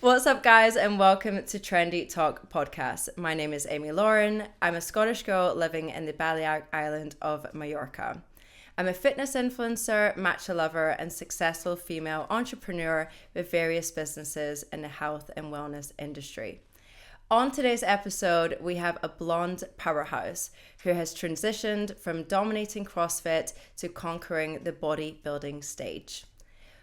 What's up, guys, and welcome to Trendy Talk podcast. My name is Amy Lauren. I'm a Scottish girl living in the Balear island of Mallorca. I'm a fitness influencer, matcha lover, and successful female entrepreneur with various businesses in the health and wellness industry. On today's episode, we have a blonde powerhouse who has transitioned from dominating CrossFit to conquering the bodybuilding stage.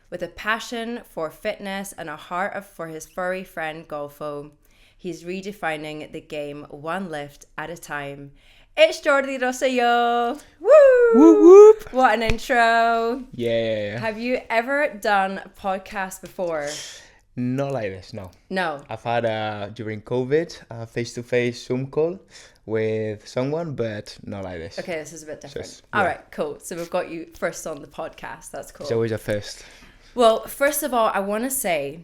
With a passion for fitness and a heart for his furry friend Golfo, he's redefining the game one lift at a time. It's Jordy Rossello. Woo! Whoop whoop! What an intro. Yeah. Have you ever done a podcast before? Not like this, no. No. I've had, during COVID, a face-to-face Zoom call with someone, but not like this. Okay, this is a bit different. Just, All right, cool. So we've got you first on the podcast. That's cool. It's always a first. Well, first of all, I want to say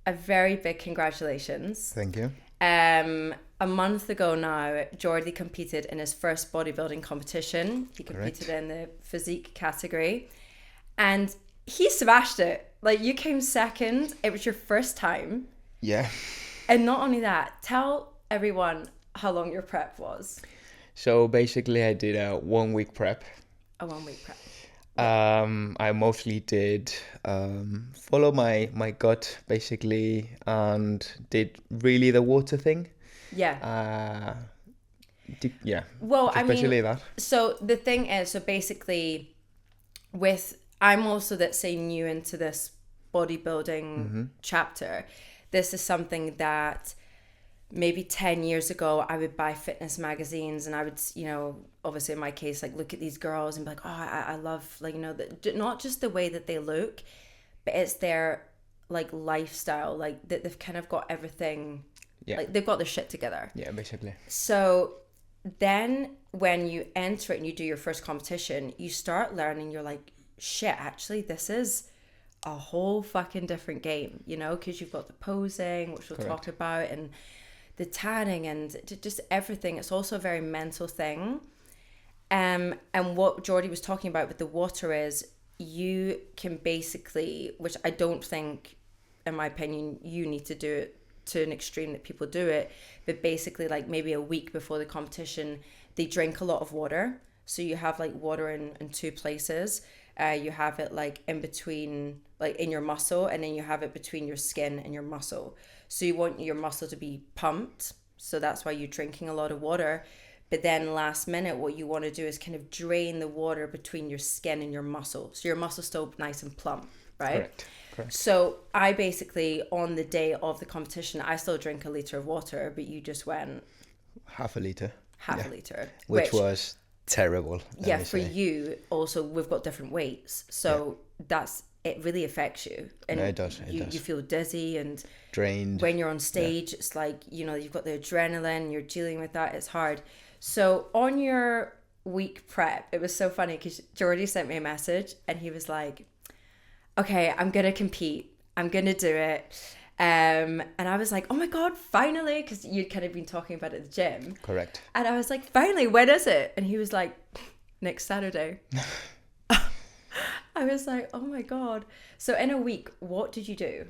a very big congratulations. Thank you. A month ago now, Jordy competed in his first bodybuilding competition. He competed in the physique category and he smashed it. Like, you came second. It was your first time. Yeah. And not only that, tell everyone how long your prep was. So basically I did a 1 week prep. A 1 week prep. I mostly did follow my gut basically and did really the water thing. Yeah. Yeah. Well, especially that. So the thing is, so basically I'm also, let's say, new into this bodybuilding chapter. This is something that maybe 10 years ago, I would buy fitness magazines and I would, obviously in my case, like, look at these girls and be like, oh, I love, like, not just the way that they look, but it's their, like, lifestyle, like, that they've kind of got everything, like, they've got their shit together. Yeah, basically. So then when you enter it and you do your first competition, you start learning, you're like, shit, actually, this is a whole fucking different game, because you've got the posing, which we'll talk about, and the tanning and just everything. It's also a very mental thing. And what Jordy was talking about with the water is you can basically, which I don't think, in my opinion, you need to do it to an extreme that people do it, but basically, like, maybe a week before the competition, they drink a lot of water. So you have, like, water in two places. You have it, like, in between, like, in your muscle, and then you have it between your skin and your muscle. So you want your muscle to be pumped. So that's why you're drinking a lot of water. But then last minute, what you want to do is kind of drain the water between your skin and your muscle. So your muscle's still nice and plump, right? Correct. So I basically, on the day of the competition, I still drink a litre of water, but you just went... Half a litre. A litre. Which was terrible. Yeah, for you, also, we've got different weights. So it really affects you. And no, it does. You feel dizzy and... drained. When you're on stage, it's like, you've got the adrenaline, you're dealing with that, it's hard. So on your week prep, it was so funny because Jordy sent me a message and he was like, okay, I'm going to compete. I'm going to do it. And I was like, oh my God, finally, because you'd kind of been talking about it at the gym. Correct. And I was like, finally, when is it? And he was like, next Saturday. I was like, oh my God. So in a week, what did you do?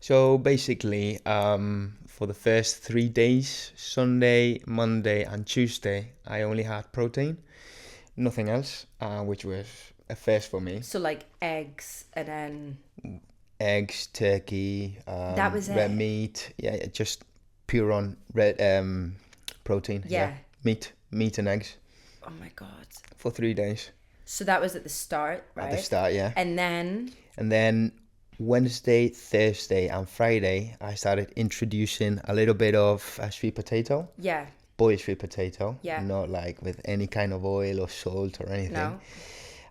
So basically, for the first 3 days, Sunday, Monday and Tuesday, I only had protein, nothing else, which was a first for me. So like eggs and then... Eggs, turkey, that was red meat, just pure on red protein. Yeah. Meat and eggs. Oh my God. For 3 days. So that was at the start, right? At the start, yeah. And then Wednesday, Thursday and Friday, I started introducing a little bit of sweet potato. Yeah. Boiled sweet potato. Yeah. Not like with any kind of oil or salt or anything. No.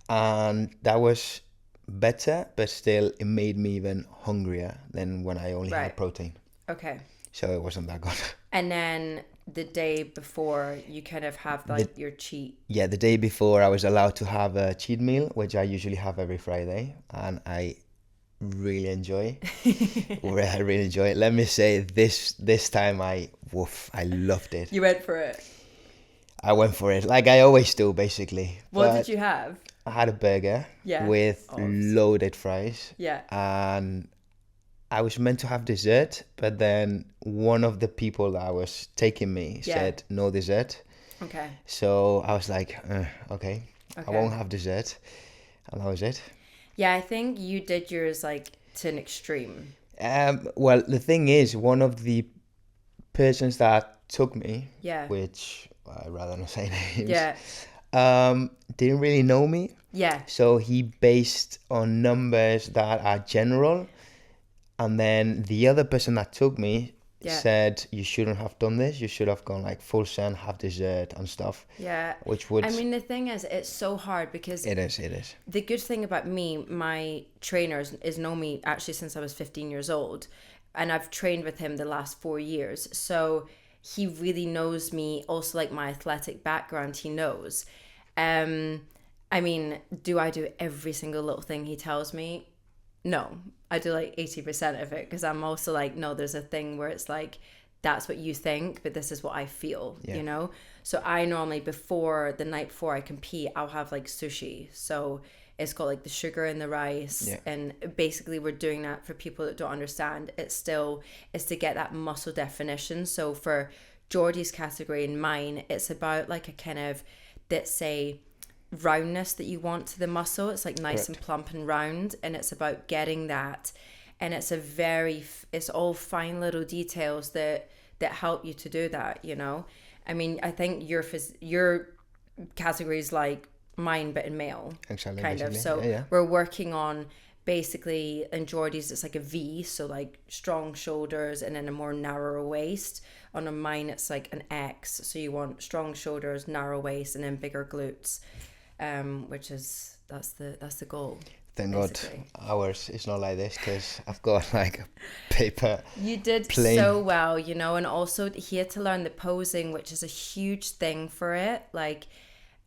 And that was better, but still it made me even hungrier than when I only had protein. Okay. So it wasn't that good. And then the day before, you kind of have like your cheat. Yeah, the day before I was allowed to have a cheat meal, which I usually have every Friday, and I really enjoy. I really enjoy it. Let me say this time I loved it. You went for it. I went for it, like I always do, basically. What did you have? I had a burger with loaded fries. Yeah. And I was meant to have dessert, but then one of the people that was taking me said no dessert. Okay. So I was like, okay, I Okay. won't have dessert. And that was it. Yeah, I think you did yours like to an extreme. Well, the thing is, one of the persons that took me, Yeah. which I'd rather not say names, Yeah. didn't really know me. Yeah. So he based on numbers that are general. And then the other person that took me said, you shouldn't have done this. You should have gone like full send, have dessert and stuff. Yeah. Which would... I mean, the thing is, it's so hard because... It is. The good thing about me, my trainers, is know me actually since I was 15 years old. And I've trained with him the last 4 years. So he really knows me. Also, like my athletic background, he knows. I mean, do I do every single little thing he tells me? No, I do like 80% of it because I'm also like, no, there's a thing where it's like, that's what you think, but this is what I feel, you know? So I normally, the night before I compete, I'll have like sushi. So it's got like the sugar and the rice. Yeah. And basically we're doing that for people that don't understand. It's to get that muscle definition. So for Jordy's category and mine, it's about like a kind of, let's say, roundness that you want to the muscle. It's like nice and plump and round, and it's about getting that. And it's it's all fine little details that help you to do that, you know. I mean, I think your category is like mine but in male, exactly, kind of. So we're working on basically, in Jordy's it's like a V, so like strong shoulders and then a more narrow waist. On mine it's like an X, so you want strong shoulders, narrow waist, and then bigger glutes. Which is that's the goal. Thank basically. God ours is not like this because I've got like a paper. You did plain. So well, you know, and also he had to learn the posing, which is a huge thing for it. Like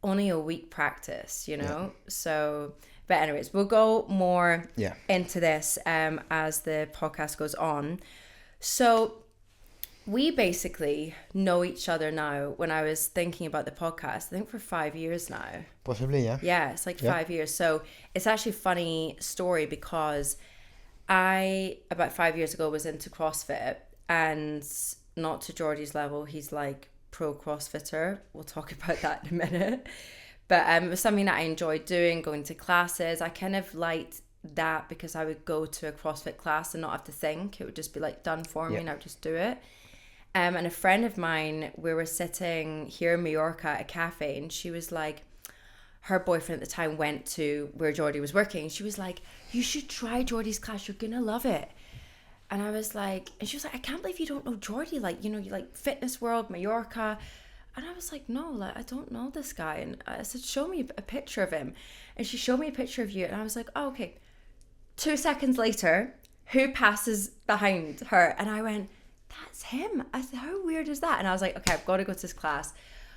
only a week practice, you know. So, but anyways, we'll go more into this as the podcast goes on. So we basically know each other now. When I was thinking about the podcast, I think for 5 years now. Possibly, yeah. Yeah, it's like 5 years. So it's actually a funny story because I, about 5 years ago, was into CrossFit, and not to Jordy's level. He's like pro CrossFitter. We'll talk about that in a minute. But it was something that I enjoyed doing, going to classes. I kind of liked that because I would go to a CrossFit class and not have to think. It would just be like done for me and I would just do it. And a friend of mine, we were sitting here in Mallorca at a cafe, and she was like, her boyfriend at the time went to where Jordy was working. She was like, you should try Jordy's class. You're going to love it. And I was like, and she was like, I can't believe you don't know Jordy. Like, you know, you like Fitness World, Mallorca. And I was like, no, like, I don't know this guy. And I said, show me a picture of him. And she showed me a picture of you. And I was like, oh, okay. 2 seconds later, who passes behind her? And I went, that's him. I said, how weird is that? And I was like, okay, I've got to go to this class.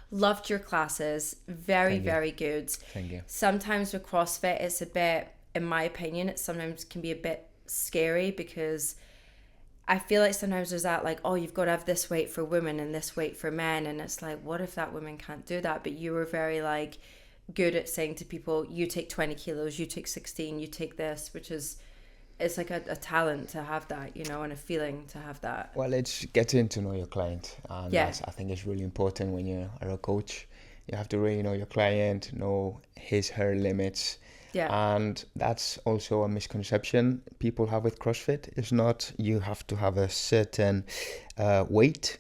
Loved your classes. Very, very good. Thank you. Sometimes with CrossFit, it's a bit, in my opinion, it sometimes can be a bit scary because I feel like sometimes there's that like, oh, you've got to have this weight for women and this weight for men. And it's like, what if that woman can't do that? But you were very like good at saying to people, you take 20 kilos, you take 16, you take this, which is, it's like a talent to have that, you know, and a feeling to have that. Well, it's getting to know your client. And that's, I think it's really important when you are a coach. You have to really know your client, know her limits. Yeah. And that's also a misconception people have with CrossFit. It's not you have to have a certain weight.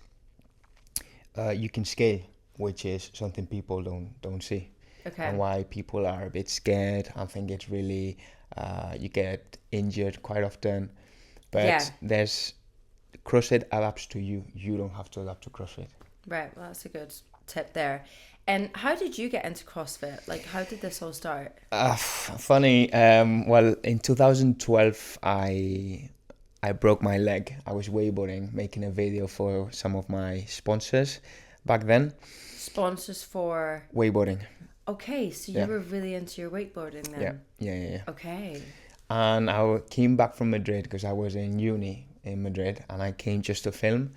You can scale, which is something people don't see. Okay. And why people are a bit scared. I think it's really... you get injured quite often, but there's CrossFit adapts to you. You don't have to adapt to CrossFit. Right. Well, that's a good tip there. And how did you get into CrossFit? Like, how did this all start? Funny. Well, in 2012, I broke my leg. I was wakeboarding, making a video for some of my sponsors back then. Sponsors for? Wakeboarding. Okay, so you were really into your wakeboarding then? Yeah. Okay. And I came back from Madrid because I was in uni in Madrid, and I came just to film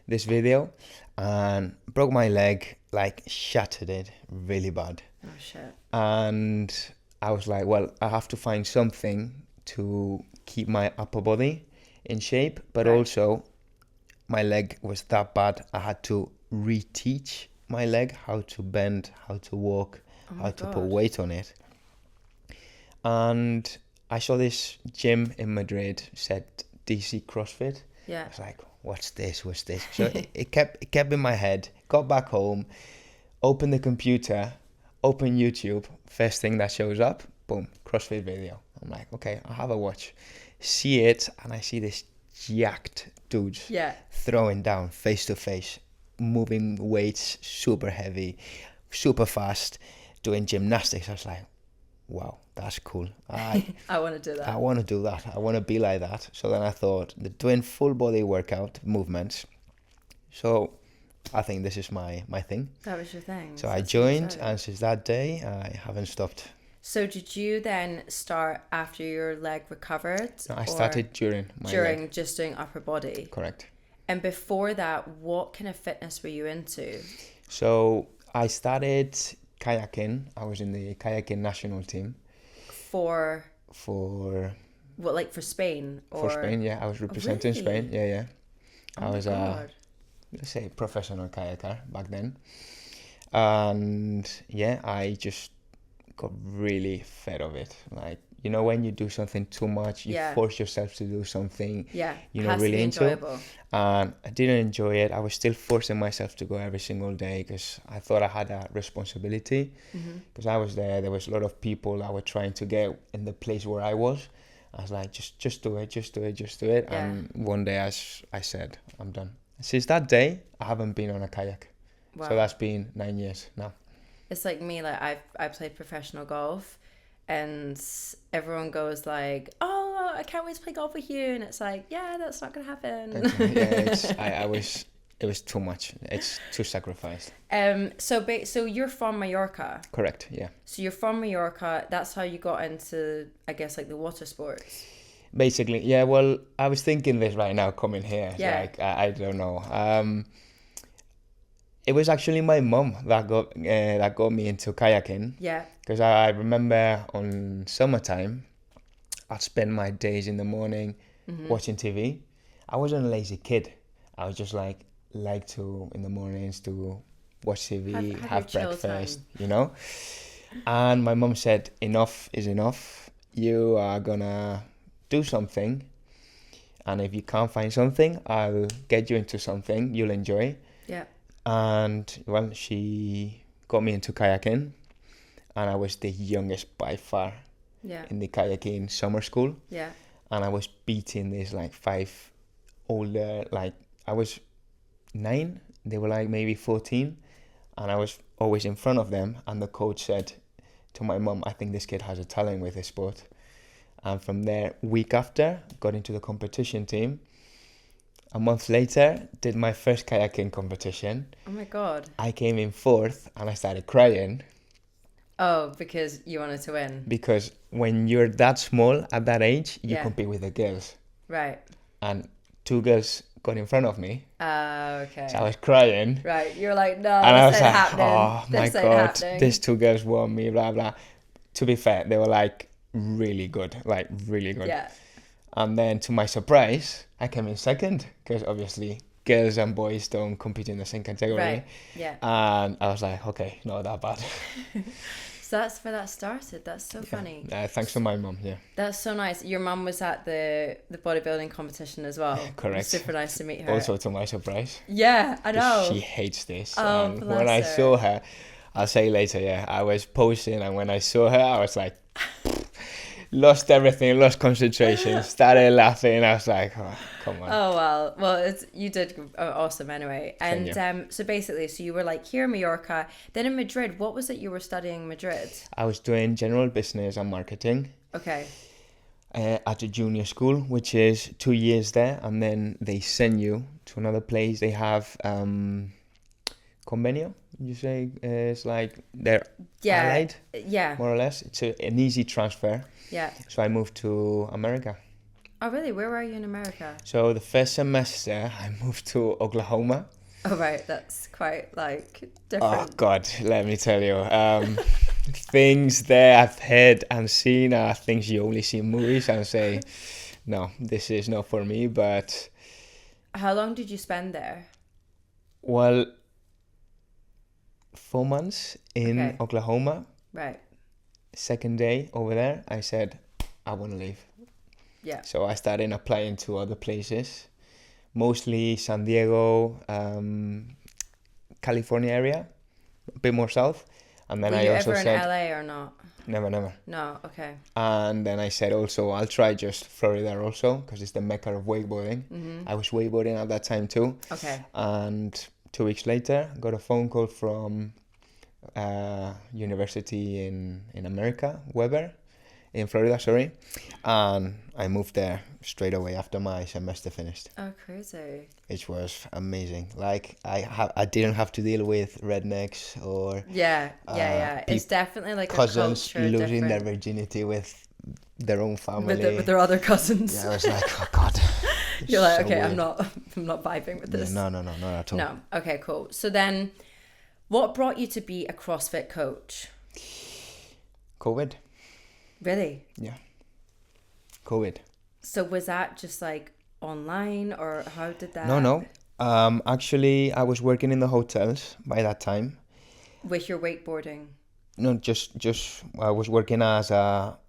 this video and broke my leg, like shattered it really bad. Oh shit. And I was like, well, I have to find something to keep my upper body in shape, but Right. also my leg was that bad. I had to reteach my leg how to bend, how to walk, Oh how my to put God. weight on it. And I saw this gym in Madrid said DC CrossFit. Yeah. I was like, what's this? What's this? So it kept in my head. Got back home, opened the computer, open YouTube. First thing that shows up, boom, CrossFit video. I'm like, okay, I'll have a watch. See it, and I see this jacked dude Yeah. throwing down face to face, moving weights super heavy, super fast, doing gymnastics. I was like, wow, that's cool. I want to do I that. want to do that. I want to be like that. So then I thought, doing full body workout movements. So I think this is my thing. That was your thing. So I That's joined, exciting. and since that day, I haven't stopped. So did you then start after your leg recovered? No, I or started during my during leg. just doing upper body? Correct. And before that, what kind of fitness were you into? So I started kayaking. I was in the kayaking national team For for what, like for Spain? Or... Spain. Yeah, I was representing really? Spain. Yeah. Oh I my was God. let's say professional kayaker back then, and yeah, I just got really fed of it. Like, you know, when you do something too much, you Yeah. force yourself to do something Yeah. you're not Has to really be into. enjoyable. And I didn't enjoy it. I was still forcing myself to go every single day because I thought I had a responsibility. Because I was there was a lot of people that were trying to get in the place where I was. I was like, just do it. Yeah. And one day I said, I'm done. Since that day, I haven't been on a kayak. Wow. So that's been 9 years now. It's like me, like I played professional golf, and everyone goes like, "Oh, I can't wait to play golf with you," and it's like, "Yeah, that's not gonna happen." It was too much. It's too sacrificed. So you're from Mallorca. Correct. Yeah. So you're from Mallorca. That's how you got into, I guess, like the water sports. Basically, yeah. Well, I was thinking this right now coming here. It's Yeah. like I don't know. It was actually my mum that got me into kayaking. Yeah. Because I remember on summertime, I'd spend my days in the morning watching TV. I wasn't a lazy kid. I was just like to in the mornings to watch TV, have your chill breakfast, time. you know. And my mum said, "Enough is enough. You are gonna do something, and if you can't find something, I'll get you into something you'll enjoy." Yeah. And well, she got me into kayaking, and I was the youngest by far Yeah. in the kayaking summer school. Yeah. And I was beating these like 5 older, like I was 9, they were like maybe 14, and I was always in front of them. And the coach said to my mum, "I think this kid has a talent with this sport." And from there, week after, got into the competition team. A month later, did my first kayaking competition. Oh my God. I came in 4th, and I started crying Oh, because you wanted to win. because when you're that small at that age, you Yeah. compete with the girls. Right. And 2 girls got in front of me, Okay. so I was crying. Right. You're like, no, And I this was ain't like, happening. oh my This ain't God, happening. these 2 girls won me, blah, blah. To be fair, they were like really good, like really good. Yeah. And then to my surprise, I came in 2nd because obviously girls and boys don't compete in the same category. Right. Yeah. And I was like, okay, not that bad. So that's where that started. That's so funny. Thanks to my mum, yeah. That's so nice. Your mum was at the bodybuilding competition as well. Correct. Super nice to meet her. Also to my surprise. Yeah, I know. She hates this. Oh, And bless when I her. saw her, I'll say later, yeah, I was posing, and when I saw her, I was like, lost everything, lost concentration, started laughing. I was like, oh, come on. Oh well, you did awesome anyway. And you. so basically, so you were like here in Mallorca, then in Madrid. What was it you were studying in Madrid? I was doing general business and marketing Okay. at a junior school, which is 2 years there, and then they send you to another place. They have convenio, you say, it's like they're allied, Yeah. more or less. It's an easy transfer. Yeah. So I moved to America. Oh really? Where were you in America? So the first semester, I moved to Oklahoma. Oh right, that's quite like Oh different. God, let me tell you. Things there I've heard and seen are things you only see in movies and say, no, this is not for me. But How long did you spend there? well, 4 months in Okay. Oklahoma. Right. Second day over there, I said, I want to leave. Yeah. So I started applying to other places, mostly San Diego, California area, a bit more south. And then Were I you also ever in said, LA or not? never. No. Okay. And then I said also, I'll try just Florida also, because it's the mecca of wakeboarding. Mm-hmm. I was wakeboarding at that time too. Okay. And 2 weeks later, got a phone call from university in America, Weber, in Florida, sorry. And I moved there straight away after my semester finished. Oh, crazy. Which was amazing. Like I didn't have to deal with rednecks or Yeah. It's definitely like cousins a culture losing their different virginity with their own family. with their other cousins. Yeah, I was like, oh God. You're like, So okay, weird. I'm not vibing with this. Yeah, no, not at all. No. Okay, cool. So then, what brought you to be a CrossFit coach? COVID. Really? Yeah. COVID. So was that just like online, or how did that? No. Actually, I was working in the hotels by that time. With your wakeboarding. No, just I was working as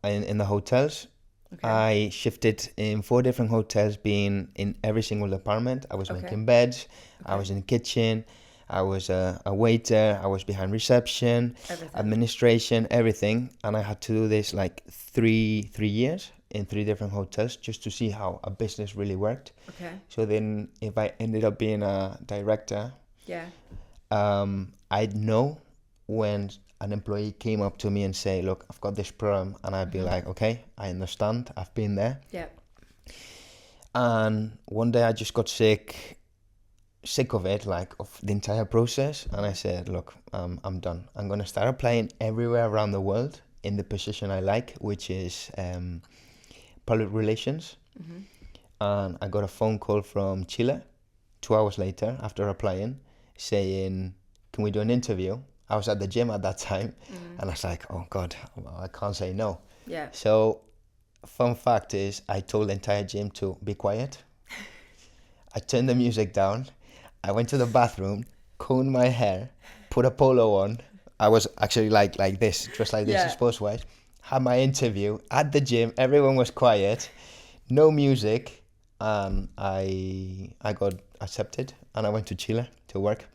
in the hotels. Okay. I shifted in 4 different hotels, being in every single department. I was Okay. making beds. I Okay. was in the kitchen. I was a waiter. I was behind reception, Everything. administration, everything. And I had to do this like 3 years in 3 different hotels just to see how a business really worked. Okay. So then if I ended up being a director, Yeah. I'd know when an employee came up to me and say, look, I've got this problem. And I'd be like, okay, I understand. I've been there. Yeah. And one day I just got sick of it, like of the entire process. And I said, look, I'm done. I'm going to start applying everywhere around the world in the position I like, which is public relations. Mm-hmm. And I got a phone call from Chile 2 hours later after applying saying, can we do an interview? I was at the gym at that time. And I was like, oh God, I can't say no. Yeah. So fun fact is I told the entire gym to be quiet. I turned the music down. I went to the bathroom, combed my hair, put a polo on. I was actually like this, just like this, Yeah. sports-wise. Had my interview at the gym. Everyone was quiet, no music, and I got accepted, and I went to Chile to work.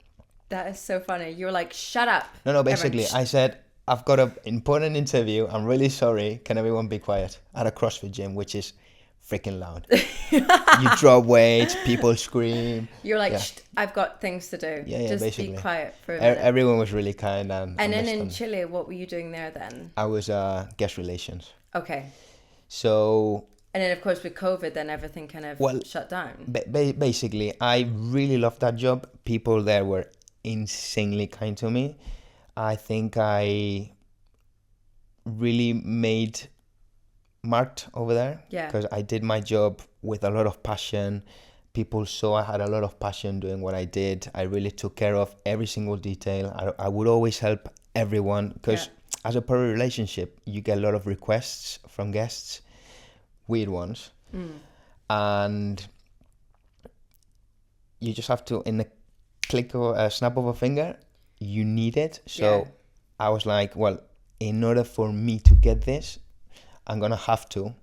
That is so funny. You were like, shut up. No, basically, Everyone, I said, I've got an important interview. I'm really sorry. Can everyone be quiet? At a CrossFit gym, which is freaking loud. You drop weights, people scream. You're like, Yeah. Shh, I've got things to do. Yeah, Just basically. be quiet for a minute. Everyone was really kind and And then in understanding. Chile, what were you doing there then? I was guest relations. Okay. So And then, of course, with COVID, then everything kind of Well, shut down. basically, I really loved that job. People there were insanely kind to me. I think I really marked over there. Yeah. Because I did my job with a lot of passion. People saw I had a lot of passion doing what I did. I really took care of every single detail. I would always help everyone because as a public relationship, you get a lot of requests from guests, weird ones. And you just have to, in a click of a snap of a finger, you need it. So Yeah. I was like, well, in order for me to get this, I'm gonna have to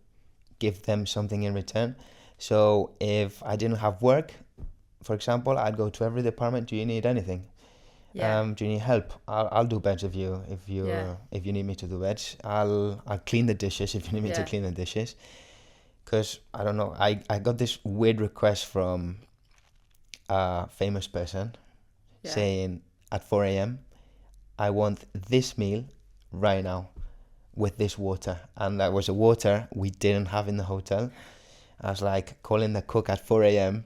give them something in return. So if I didn't have work, for example, I'd go to every department. Do you need anything? Yeah. Do you need help? I'll do beds if you need me to do beds. I'll clean the dishes if you need me to Yeah. clean the dishes. Because I don't know, I got this weird request from a famous person saying at 4 a.m. I want this meal right now with this water. And that was a water we didn't have in the hotel. I was like calling the cook at 4 a.m.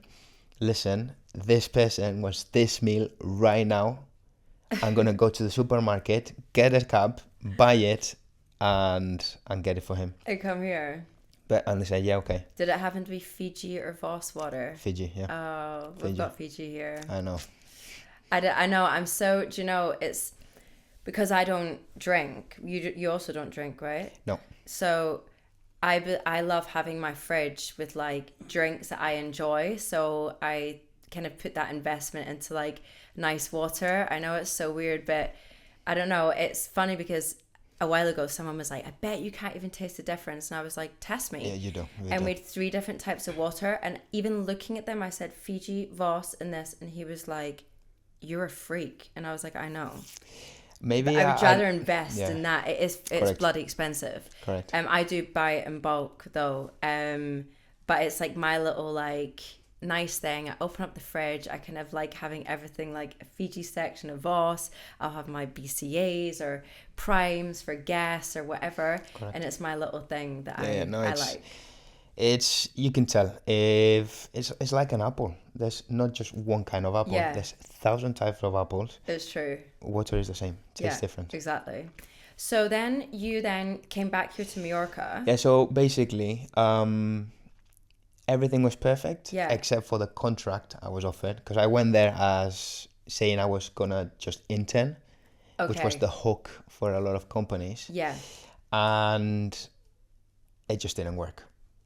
Listen, this person wants this meal right now. I'm going to go to the supermarket, get a cab, buy it, and get it for him. And come here. And they said, yeah, okay. Did it happen to be Fiji or Voss water? Fiji, yeah. Oh, we've Fiji. got Fiji here. I know. I know. I'm so. Do you know? It's because I don't drink. You also don't drink, right? No. So I love having my fridge with like drinks that I enjoy. So I kind of put that investment into like nice water. I know it's so weird, but I don't know. It's funny because a while ago someone was like, I bet you can't even taste the difference. And I was like, test me. Yeah, you do. And we had 3 different types of water. And even looking at them, I said, Fiji, Voss, and this. And he was like, you're a freak. And I was like, I know. Maybe but I would rather invest in that. It's Correct. bloody expensive. Correct. I do buy it in bulk though. But it's like my little like nice thing. I open up the fridge. I kind of like having everything like a Fiji section of Voss. I'll have my BCAs or primes for gas or whatever. Correct. And it's my little thing that I like. It's, you can tell if it's like an apple. There's not just one kind of apple. Yeah. There's 1,000 types of apples. It's true. Water is the same. Tastes different. Exactly. So then you came back here to Mallorca. Yeah. So basically, everything was perfect. Yeah. Except for the contract I was offered, because I went there as saying I was gonna just intern, which was the hook for a lot of companies. Yeah. And it just didn't work.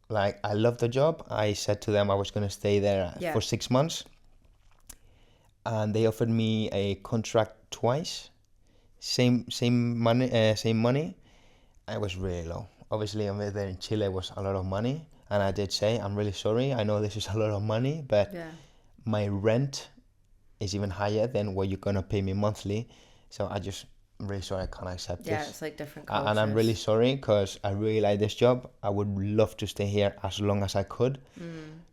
Like, I loved the job. I said to them I was going to stay there for 6 months. And they offered me a contract twice. Same money. It was really low. Obviously, over there in Chile was a lot of money. And I did say, I'm really sorry. I know this is a lot of money, but my rent is even higher than what you're going to pay me monthly. So I'm really sorry, I can't accept this. Yeah, it's like different cultures. And I'm really sorry because I really like this job. I would love to stay here as long as I could,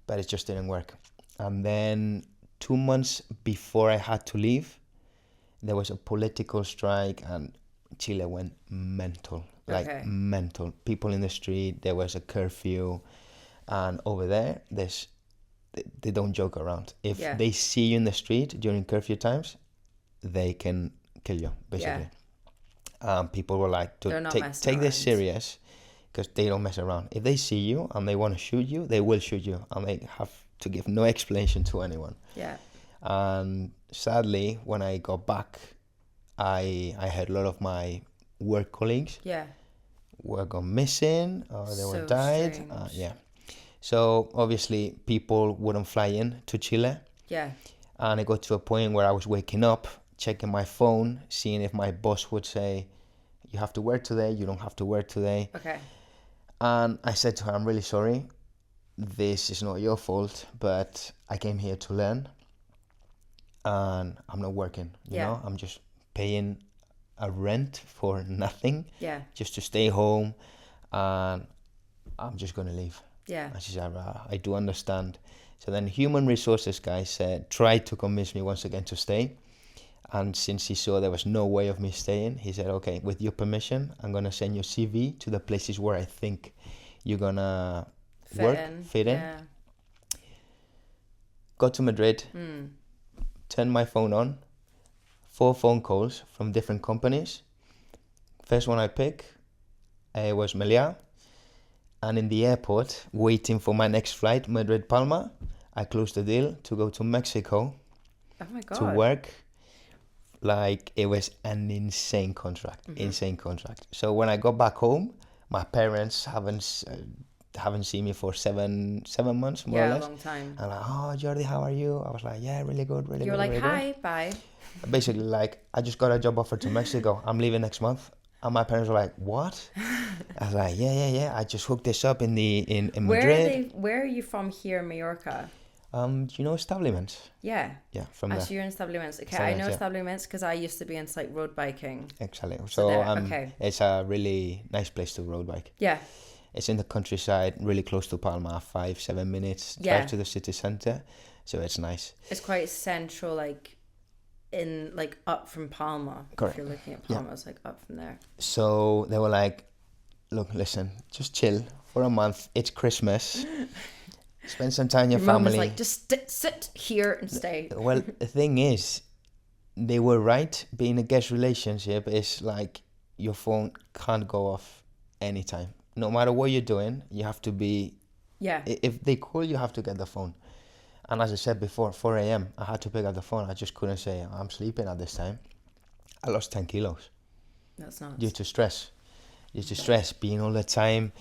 but it just didn't work. And then 2 months before I had to leave, there was a political strike and Chile went mental, mental. People in the street, there was a curfew. And over there, they don't joke around. If they see you in the street during curfew times, they can kill you, basically. People were like, take this serious, because they don't mess around. If they see you and they want to shoot you, they will shoot you, and they have to give no explanation to anyone. Yeah. And sadly, when I got back, I heard a lot of my work colleagues were gone missing, or they were died. So obviously people wouldn't fly in to Chile. Yeah. And it got to a point where I was waking up, checking my phone, seeing if my boss would say, you have to work today, you don't have to work today. Okay. And I said to her, I'm really sorry. This is not your fault, but I came here to learn. And I'm not working, you know? I'm just paying a rent for nothing. Yeah. Just to stay home. And I'm just going to leave. Yeah. And she said, I do understand. So then human resources guy tried to convince me once again to stay. And since he saw there was no way of me staying, he said, okay, with your permission, I'm going to send your CV to the places where I think you're going to fit in. Yeah. Got to Madrid, turned my phone on, 4 phone calls from different companies. First one I picked was Meliá. And in the airport, waiting for my next flight, Madrid-Palma, I closed the deal to go to Mexico to work. Like, it was an insane contract, insane contract. So when I got back home, my parents haven't seen me for seven months, more or less. Yeah, a long time. And like, oh, Jordi, how are you? I was like, yeah, really good, really good. You're like, really hi, good. Bye. Basically, like, I just got a job offer to Mexico. I'm leaving next month. And my parents were like, what? I was like, yeah. I just hooked this up in Madrid. Where are you from here in Mallorca? Do you know Establiments? Yeah. Yeah, from there. So you're in Establiments. Okay, I know Establiments because I used to be into like road biking. Exactly. So it's a really nice place to road bike. Yeah. It's in the countryside, really close to Palma, 5-7 minutes drive to the city centre. So it's nice. It's quite central, like up from Palma. Correct. If you're looking at Palma, it's like up from there. So they were like, look, listen, just chill for a month. It's Christmas. Spend some time with your family. Mom was like, just sit here and stay. Well, the thing is, they were right. Being a guest relationship is like your phone can't go off anytime. No matter what you're doing, you have to be... Yeah. If they call, you have to get the phone. And as I said before, 4 a.m., I had to pick up the phone. I just couldn't say, I'm sleeping at this time. I lost 10 kilos. That's nuts. Due to stress. Being all the time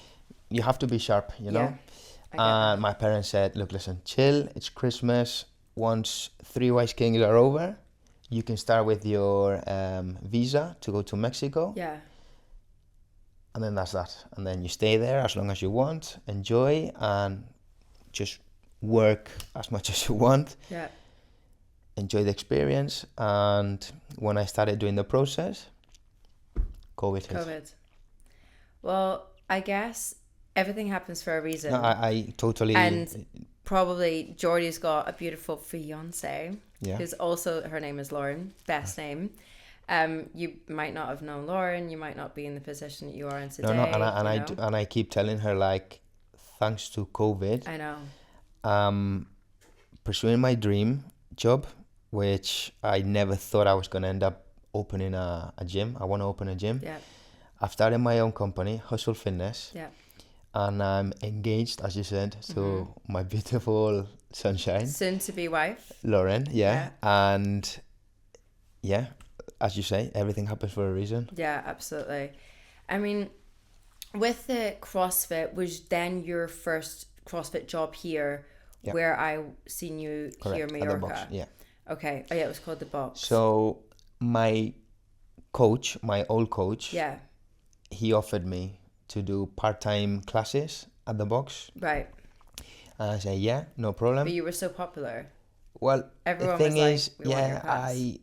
you have to be sharp, you know. I get And my parents said, look, listen, chill. It's Christmas. Once 3 Wise Kings are over, you can start with your visa to go to Mexico. Yeah. And then that's that. And then you stay there as long as you want, enjoy, and just work as much as you want. Yeah. Enjoy the experience. And when I started doing the process, COVID hit. COVID. Well, I guess everything happens for a reason. No, I totally... And probably Jordy's got a beautiful fiance, who's also, her name is Lauren, best name. You might not have known Lauren, you might not be in the position that you are in today. And I keep telling her, like, thanks to COVID, I know. Pursuing my dream job, which I never thought I was going to end up opening a gym. I want to open a gym. Yeah. I've started my own company, Hustle Fitness. Yeah. And I'm engaged, as you said, to my beautiful sunshine. Soon to be wife. Lauren, yeah. And yeah, as you say, everything happens for a reason. Yeah, absolutely. I mean, with the CrossFit, was then your first CrossFit job here, where I seen you here in Mallorca? At the box, yeah. Okay. Oh yeah, it was called the box. So my coach, my old coach, he offered me to do part-time classes at the box. Right. And I said, yeah, no problem. But you were so popular. Well, everyone the thing was is, like, we want your class.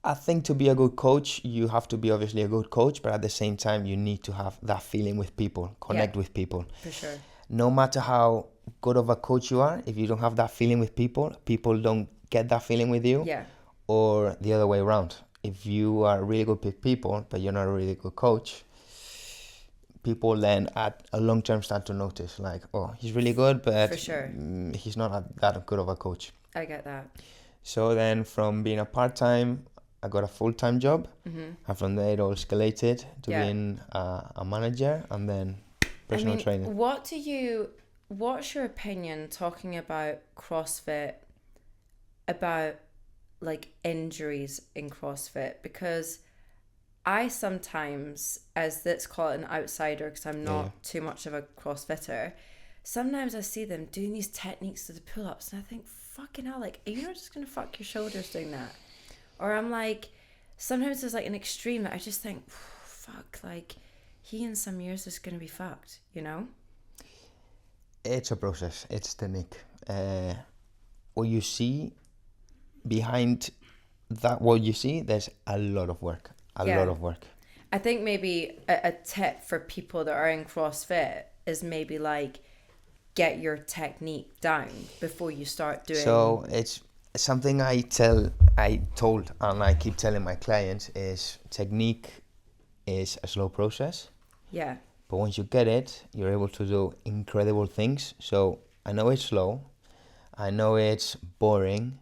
I think to be a good coach, you have to be obviously a good coach, but at the same time, you need to have that feeling with people, connect with people. For sure. No matter how good of a coach you are, if you don't have that feeling with people, people don't get that feeling with you. Yeah. Or the other way around. If you are really good with people, but you're not a really good coach, people then at a long term start to notice, like, oh, he's really good, but for sure. He's not that good of a coach. I get that. So then from being a part-time, I got a full-time job. And from there it all escalated to being a manager and then personal training. What's your opinion talking about CrossFit, about like injuries in CrossFit? Because I sometimes, let's call it an outsider, because I'm not too much of a CrossFitter, sometimes I see them doing these techniques to the pull-ups and I think, fucking hell, like, are you not just going to fuck your shoulders doing that? Or I'm like, sometimes there's like an extreme that I just think, fuck, like, he in some years is going to be fucked, you know? It's a process. It's technique. What you see behind that, there's a lot of work. A lot of work. I think maybe a tip for people that are in CrossFit is maybe like, get your technique down before you start doing. So it's something I told and I keep telling my clients is technique is a slow process. Yeah. But once you get it, you're able to do incredible things. So I know it's slow. I know it's boring.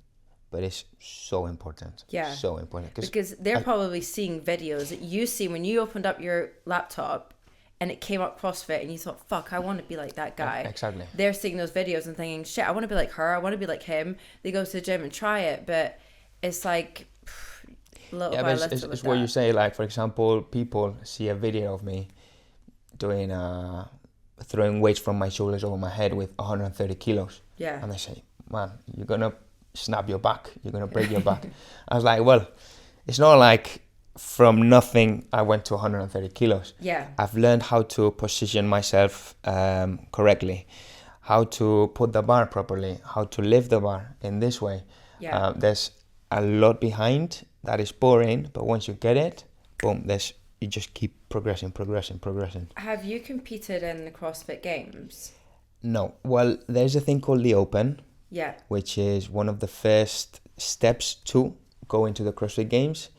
But it's so important. Yeah. So important. Because they're probably seeing videos that you see when you opened up your laptop and it came up CrossFit and you thought, fuck, I want to be like that guy. Exactly. They're seeing those videos and thinking, shit, I want to be like her. I want to be like him. They go to the gym and try it. But it's like little by little. It's what you say. Like, for example, people see a video of me doing throwing weights from my shoulders over my head with 130 kilos. Yeah. And they say, man, you're going to snap your back, you're gonna break your back. I was like, well, it's not like from nothing I went to 130 kilos. Yeah. I've learned how to position myself correctly, how to put the bar properly, how to lift the bar in this way. Yeah. There's a lot behind that is boring, but once you get it, boom, you just keep progressing. Have you competed in the CrossFit Games? No. Well, there's a thing called the Open. Yeah. Which is one of the first steps to go into the CrossFit Games.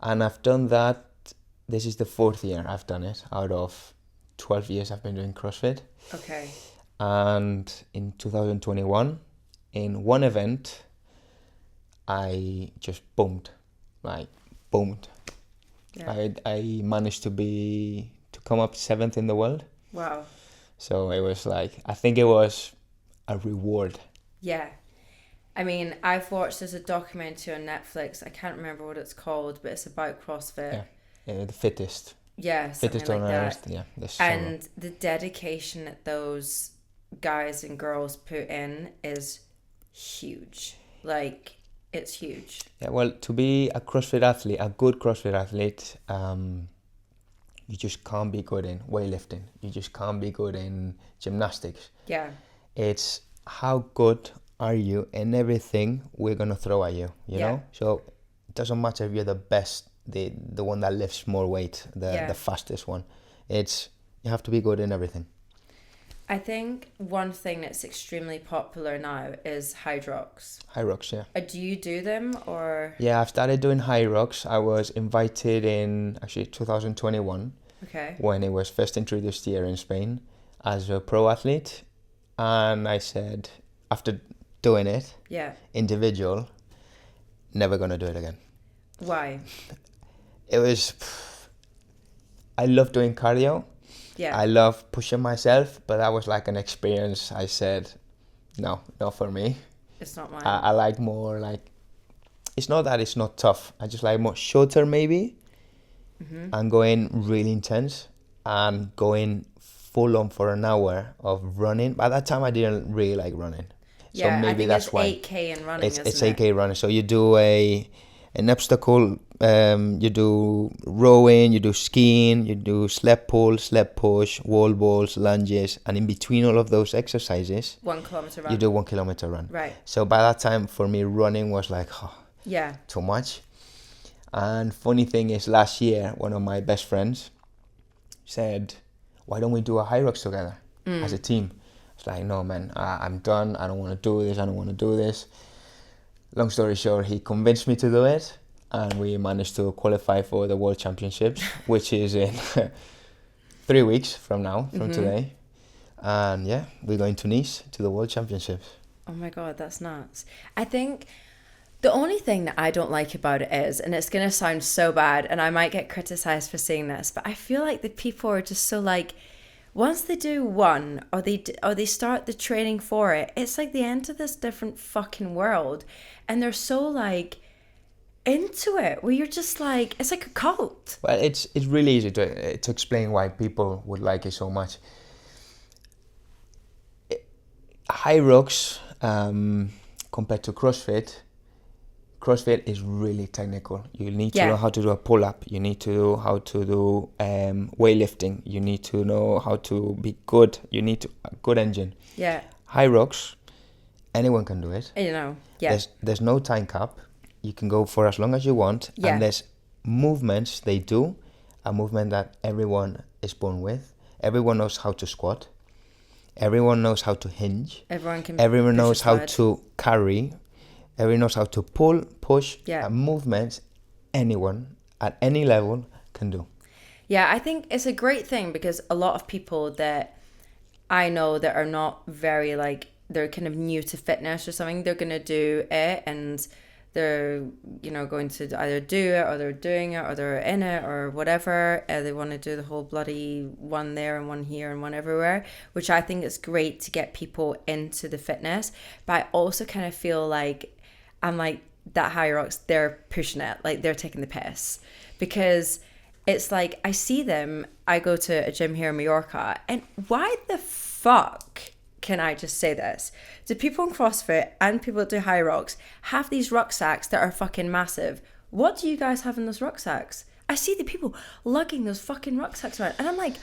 And I've done that. This is the 4th year I've done it out of 12 years I've been doing CrossFit. Okay. And in 2021, in one event, I just boomed. Yeah. I managed to come up 7th in the world. Wow. So it was like, I think it was a reward. Yeah. I mean, I've watched, there's a documentary on Netflix. I can't remember what it's called, but it's about CrossFit. Yeah, the fittest. Yeah, something Fittest on like earth. that. Yeah, there's And the dedication that those guys and girls put in is huge. Like, it's huge. yeah. Well, to be a CrossFit athlete, a good CrossFit athlete, you just can't be good in weightlifting. You just can't be good in gymnastics. Yeah. It's how good are you in everything we're gonna throw at you. You know. So it doesn't matter if you're the best, the one that lifts more weight, the fastest one. It's you have to be good in everything. I think one thing that's extremely popular now is Hyrox. Hyrox, yeah. Do you do them or? Yeah, I've started doing Hyrox. I was invited in actually 2021 when it was first introduced here in Spain as a pro athlete, and I said after doing it, individual, never gonna do it again. Why? It was. I love doing cardio. Yeah. I love pushing myself, but that was like an experience. I said, no, not for me. It's not mine. I like more like, it's not that it's not tough. I just like more shorter maybe, and going really intense and going full on for an hour of running. By that time, I didn't really like running. Yeah, so maybe I think that's it's why. 8K in running, It's 8K running. So you do an obstacle, you do rowing, you do skiing, you do sled pull, sled push, wall balls, lunges, and in between all of those exercises, 1 kilometer run. you do 1 kilometer run. Right. So by that time, for me, running was like, too much. And funny thing is, last year, one of my best friends said, why don't we do a Hyrox together as a team? It's like, no, man, I'm done. I don't want to do this. I don't want to do this. Long story short, he convinced me to do it, and we managed to qualify for the World Championships, which is in 3 weeks from now, from today. And yeah, we're going to Nice to the World Championships. Oh my God, that's nuts. I think the only thing that I don't like about it is, and it's going to sound so bad, and I might get criticized for saying this, but I feel like the people are just so like, once they do one or they start the training for it, it's like they enter this different fucking world, and they're so like into it where you're just like, it's like a cult. Well, it's really easy to explain why people would like it so much. Hyrox compared to CrossFit is really technical. You need to know how to do a pull-up. You need to know how to do weightlifting. You need to know how to be good. You need a good engine. Yeah. Hyrox, anyone can do it. You know, yeah. There's no time cap. You can go for as long as you want. Yeah. And there's movements they do, a movement that everyone is born with. Everyone knows how to squat. Everyone knows how to hinge. Everyone knows how to carry. Everyone knows how to pull, push, and movements anyone at any level can do. Yeah, I think it's a great thing because a lot of people that I know that are not very like, they're kind of new to fitness or something, they're going to do it and they're, you know, going to either do it or they're doing it or they're in it or whatever. They want to do the whole bloody one there and one here and one everywhere, which I think is great to get people into the fitness. But I also kind of feel like, I'm like, that Hyrox, they're pushing it, like they're taking the piss, because it's like, I see them, I go to a gym here in Mallorca, and why the fuck, can I just say this, do people in CrossFit and people that do Hyrox have these rucksacks that are fucking massive? What do you guys have in those rucksacks? I see the people lugging those fucking rucksacks around, and I'm like,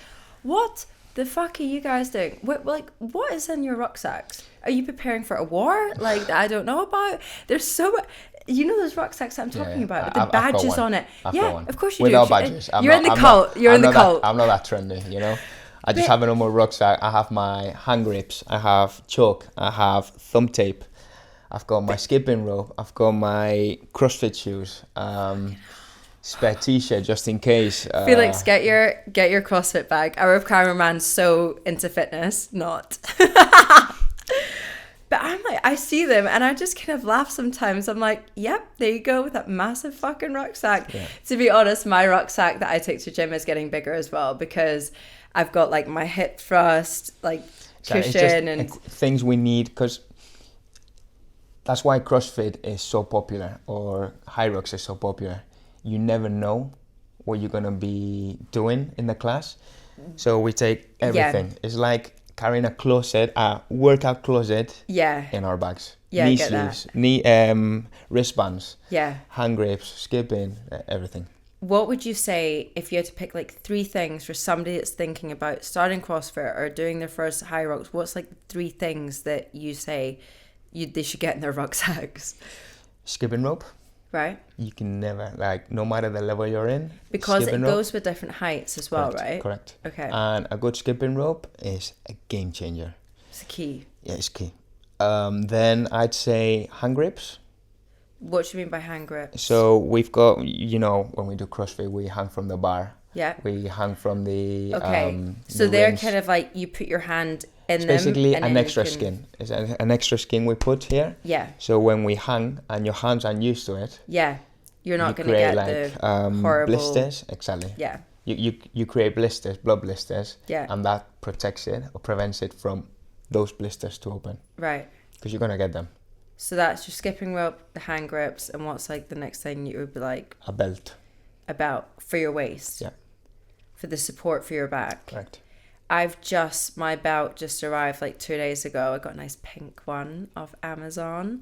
what the fuck are you guys doing? What is in your rucksacks? Are you preparing for a war? Like, that I don't know about? There's so much. You know those rucksacks that I'm talking about with the badges on it? Of course you do. Without badges. You're in the cult. You're in the cult. I'm not that trendy, you know? I just have a normal rucksack. I have my hand grips. I have chalk. I have thumb tape. I've got my skipping rope. I've got my CrossFit shoes. Spare t-shirt just in case. Felix, get your CrossFit bag. Our cameraman's so into fitness, not. But I'm like, I see them and I just kind of laugh sometimes. I'm like, yep, there you go with that massive fucking rucksack. Yeah. To be honest, my rucksack that I take to gym is getting bigger as well because I've got like my hip thrust, like cushion and things we need, because that's why CrossFit is so popular or Hyrox is so popular. You never know what you're gonna be doing in the class. So we take everything. Yeah. It's like carrying a workout closet. Yeah. In our bags. Yeah, knee sleeves, wristbands. Yeah. Hand grips, skipping, everything. What would you say if you had to pick like 3 things for somebody that's thinking about starting CrossFit or doing their first Hyrox? What's like 3 things that you say they should get in their rucksacks? Skipping rope. Right. You can never, like, no matter the level you're in. Because it goes with different heights as well, right? Correct. Okay. And a good skipping rope is a game changer. It's key. Yeah, it's key. Then I'd say hand grips. What do you mean by hand grips? So we've got, when we do CrossFit, we hang from the bar. Yeah. We hang from the so they're rings. Kind of like you put your hand in them. It's basically an extra skin. It's an extra skin we put here. Yeah. So when we hang and your hands aren't used to it. Yeah. You're not going to get like, the horrible... blisters. Exactly. Yeah. You create blisters, blood blisters. Yeah. And that protects it or prevents it from those blisters to open. Right. Because you're going to get them. So that's your skipping rope, the hand grips, and what's like the next thing you would be like? A belt. For your waist. Yeah. For the support for your back. Correct. My belt just arrived like 2 days ago. I got a nice pink one off Amazon.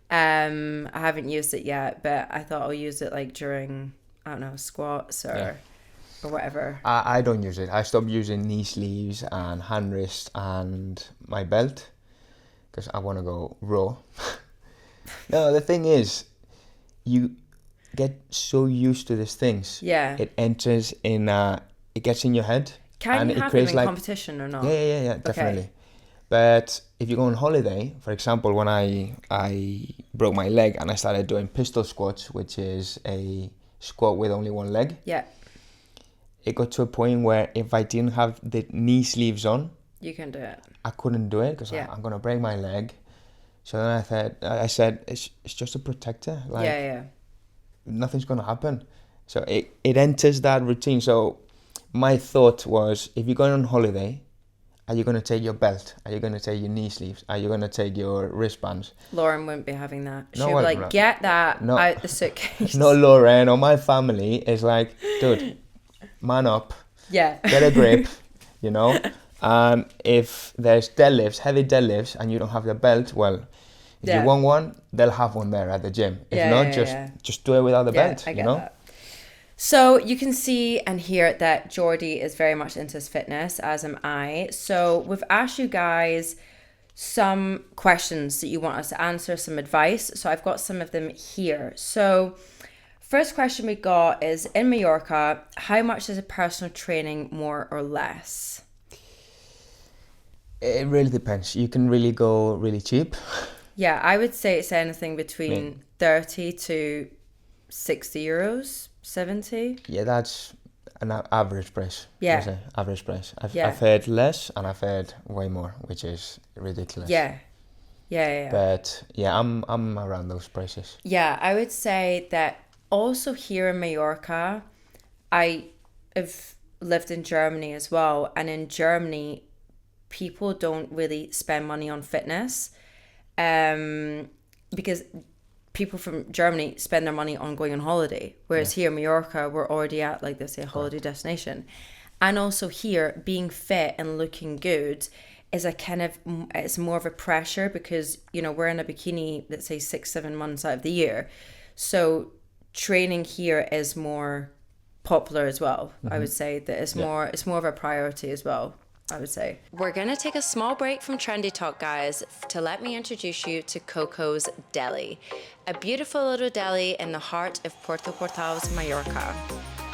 I haven't used it yet, but I thought I'll use it like during, I don't know, squats or whatever. I don't use it. I stopped using knee sleeves and hand wrist and my belt because I want to go raw. No, the thing is, you get so used to these things. Yeah. It enters in, it gets in your head. Can you have them in competition or not? Yeah, definitely. Okay. But if you go on holiday, for example, when I broke my leg and I started doing pistol squats, which is a squat with only one leg. Yeah. It got to a point where if I didn't have the knee sleeves on, you can do it. I couldn't do it because I'm gonna break my leg. So then I said it's just a protector. Like, nothing's gonna happen. So it enters that routine. So my thought was, if you're going on holiday, are you gonna take your belt? Are you gonna take your knee sleeves? Are you gonna take your wristbands? Lauren wouldn't be having that. She'd be like, get that out the suitcase. No, Lauren or my family is like, dude, man up. Yeah. Get a grip, And if there's heavy deadlifts, and you don't have the belt, well, if you want one, they'll have one there at the gym. If not, just do it without the belt, I get that. So you can see and hear that Jordy is very much into his fitness, as am I. So we've asked you guys some questions that you want us to answer, some advice. So I've got some of them here. So first question we got is, in Mallorca, how much is a personal training more or less? It really depends. You can really go really cheap. Yeah, I would say it's anything between 30 to 60 euros, 70. Yeah, that's an average price. Yeah. Average price. I've heard less and I've heard way more, which is ridiculous. Yeah. But yeah, I'm around those prices. Yeah, I would say that also here in Mallorca, I have lived in Germany as well. And in Germany, people don't really spend money on fitness because people from Germany spend their money on going on holiday. Whereas here in Mallorca, we're already at, like they say, a holiday destination. And also here, being fit and looking good is it's more of a pressure because, we're in a bikini, let's say 6-7 months out of the year. So training here is more popular as well. I would say that it's more of a priority as well, I would say. We're going to take a small break from Trendy Talk, guys, to let me introduce you to Coco's Deli, a beautiful little deli in the heart of Puerto Portals, Mallorca.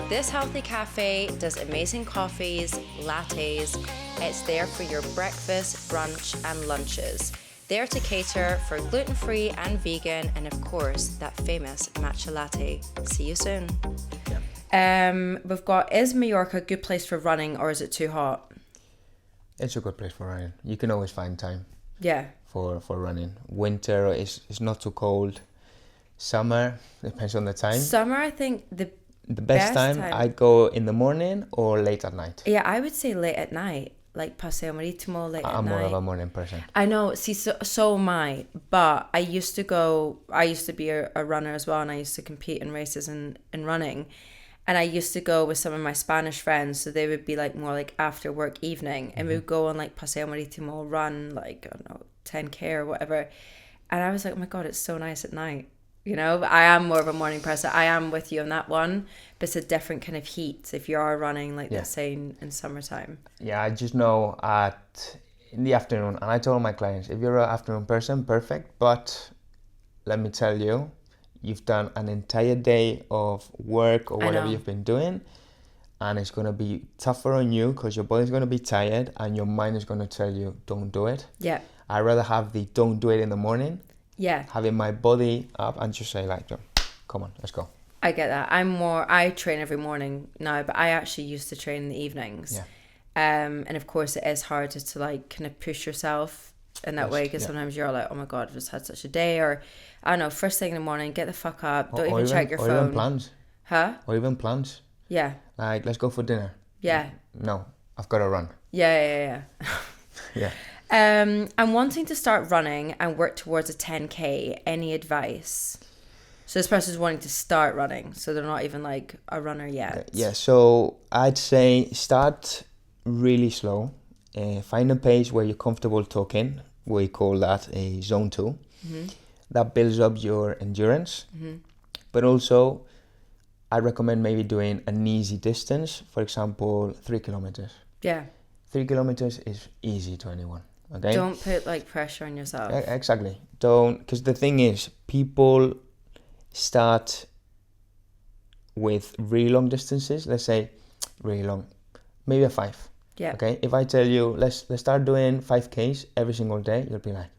This healthy cafe does amazing coffees, lattes. It's there for your breakfast, brunch, and lunches. There to cater for gluten-free and vegan, and of course, that famous matcha latte. See you soon. We've got, is Mallorca a good place for running or is it too hot? It's a good place for running. You can always find time. Yeah. For running. Winter is not too cold. Summer depends on the time. Summer, I think the best time I go in the morning or late at night. Yeah, I would say late at night, like Paseo Marítimo, late at night. I'm more of a morning person. I know. See, so am I. But I used to be a runner as well, and I used to compete in races and running. And I used to go with some of my Spanish friends, so they would be like more like after work evening, and we would go on like Paseo Marítimo, run like, I don't know, 10K or whatever. And I was like, oh my God, it's so nice at night. You know, but I am more of a morning person. I am with you on that one, but it's a different kind of heat if you are running, like let's say in summertime. Yeah, I just know in the afternoon, and I told my clients, if you're an afternoon person, perfect, but let me tell you, you've done an entire day of work or whatever you've been doing, and it's going to be tougher on you because your body's going to be tired and your mind is going to tell you, don't do it. Yeah. I'd rather have the don't do it in the morning. Yeah. Having my body up and just say like, come on, let's go. I get that. I train every morning now, but I actually used to train in the evenings. Yeah. And of course it is harder to like kind of push yourself in that way, because sometimes you're like, oh my God, I've just had such a day, or I don't know, first thing in the morning, get the fuck up, don't even check your phone. Or even plans. Huh? Or even plans. Yeah. Like, let's go for dinner. Yeah. No, I've got to run. Yeah. Yeah. I'm wanting to start running and work towards a 10K. Any advice? So this person's wanting to start running, so they're not even like a runner yet. Yeah, so I'd say start really slow. Find a pace where you're comfortable talking. We call that a zone 2. Mm-hmm. That builds up your endurance. Mm-hmm. But also, I recommend maybe doing an easy distance. For example, 3 kilometers. Yeah. 3 kilometers is easy to anyone. Okay. Don't put like pressure on yourself. Exactly. Don't, because the thing is, people start with really long distances. Let's say really long, maybe a 5. Yeah. Okay. If I tell you let's start doing 5Ks every single day, you'll be like,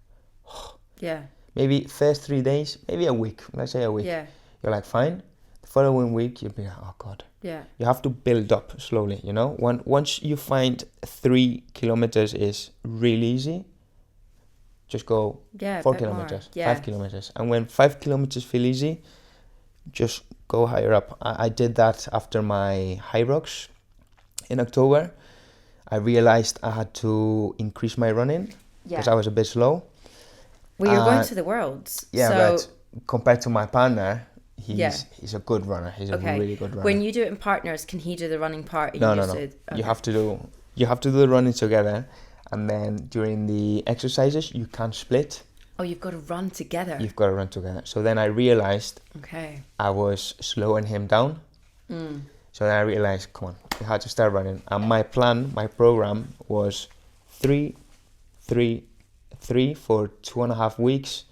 oh. Yeah. Maybe first 3 days, maybe a week. Let's say a week. Yeah. You're like fine. The following week, you'll be like, oh God. Yeah. You have to build up slowly. You know, once you find 3 kilometers is really easy, just go 4 kilometers, 5 kilometers, and when 5 kilometers feel easy, just go higher up. I did that after my Hyrox in October. I realized I had to increase my running because I was a bit slow. Well, you're going to the Worlds. Yeah, so... but compared to my partner, he's a good runner. He's a really good runner. When you do it in partners, can he do the running part? And No. Okay. You have to do the running together, and then during the exercises you can't split. Oh, you've got to run together. You've got to run together. So then I realized I was slowing him down. So then I realized, come on, you had to start running. And my program was 3 for 2.5 weeks,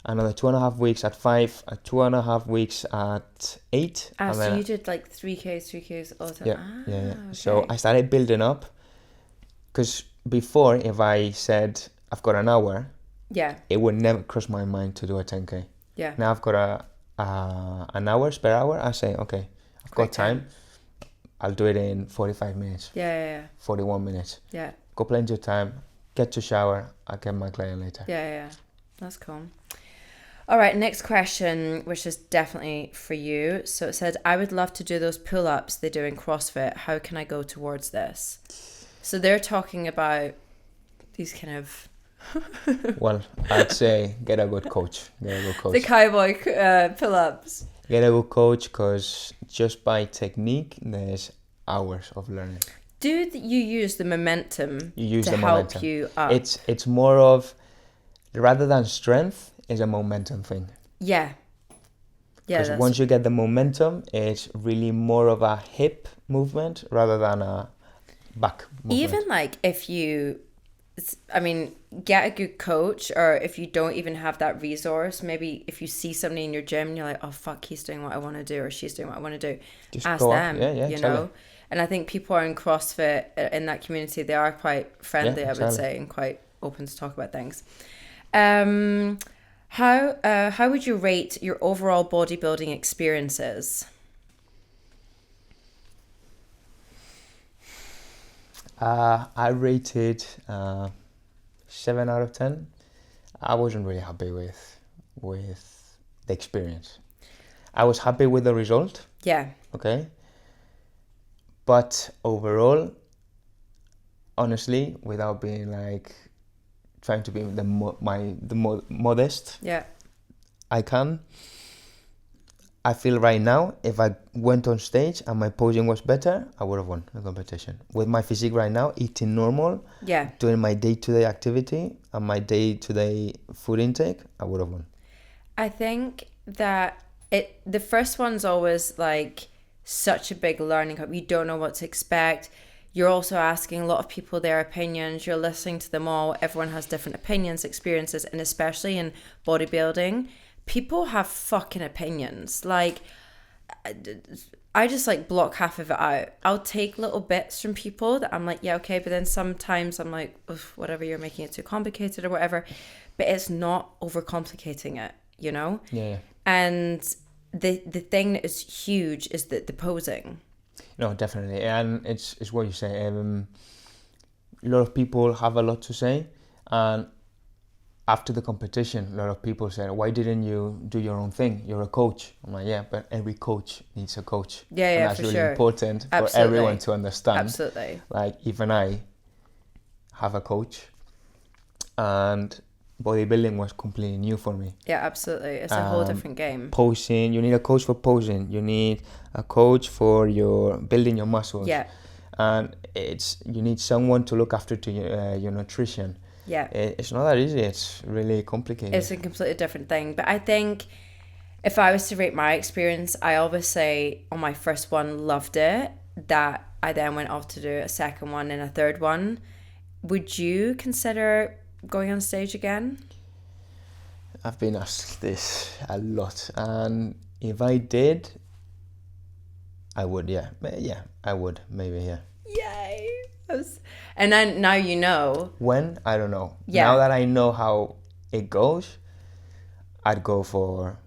another 2.5 weeks at 5, 2.5 weeks at 8. So you did like 3Ks all the time? Yeah. Okay. So I started building up, because before, if I said I've got an hour, it would never cross my mind to do a 10K. Yeah. Now I've got an hours per hour. I say, okay, I've got time. I'll do it in 45 minutes. Yeah. 41 minutes. Yeah. Got plenty of time. Get to shower. I'll get my client later. Yeah. That's cool. All right, next question, which is definitely for you. So it said, I would love to do those pull-ups they do in CrossFit. How can I go towards this? So they're talking about these kind of... Well, I'd say get a good coach. The cowboy pull-ups. Get a good coach, because just by technique, there's hours of learning. Do you use the momentum to help you up? It's more of, rather than strength, is a momentum thing. Yeah. Because once you get the momentum, it's really more of a hip movement rather than a back movement. Even like if you, get a good coach, or if you don't even have that resource, maybe if you see somebody in your gym and you're like, oh fuck, he's doing what I want to do, or she's doing what I want to do, just ask them, you know? And I think people are in CrossFit, in that community, they are quite friendly, I would say, and quite open to talk about things. How would you rate your overall bodybuilding experiences? I rated 7 out of 10. I wasn't really happy with the experience. I was happy with the result. Yeah. Okay. But overall, honestly, without being like trying to be the modest, yeah, I I feel right now, if I went on stage and my posing was better, I would have won the competition. With my physique right now, eating normal, doing my day-to-day activity and my day-to-day food intake, I would have won. I think that the first one's always like such a big learning curve. You don't know what to expect. You're also asking a lot of people their opinions. You're listening to them all. Everyone has different opinions, experiences, and especially in bodybuilding, people have fucking opinions. Like, I just like block half of it out. I'll take little bits from people that I'm like, yeah, okay, but then sometimes I'm like, whatever, you're making it too complicated or whatever. But it's not overcomplicating it, you know? Yeah. And the thing that is huge is the posing. No, definitely, and it's what you say. A lot of people have a lot to say, and after the competition, a lot of people said, "Why didn't you do your own thing? You're a coach." I'm like, "Yeah, but every coach needs a coach." Yeah, and yeah, that's for really sure. important Absolutely. for everyone to understand. Absolutely. Like even I have a coach, and bodybuilding was completely new for me. Yeah, absolutely. It's a whole different game. Posing, you need a coach for posing. You need a coach for your building your muscles. Yeah. And you need someone to look after to your nutrition. Yeah. It's not that easy. It's really complicated. It's a completely different thing. But I think if I was to rate my experience, I always say on my first one, loved it. That I then went off to do a second one and a third one. Would you consider going on stage again? I've been asked this a lot, and if I did, I would. Yeah, I would. Maybe, yeah. Yay! And then now you know. When? I don't know. Yeah. Now that I know how it goes, I'd go for.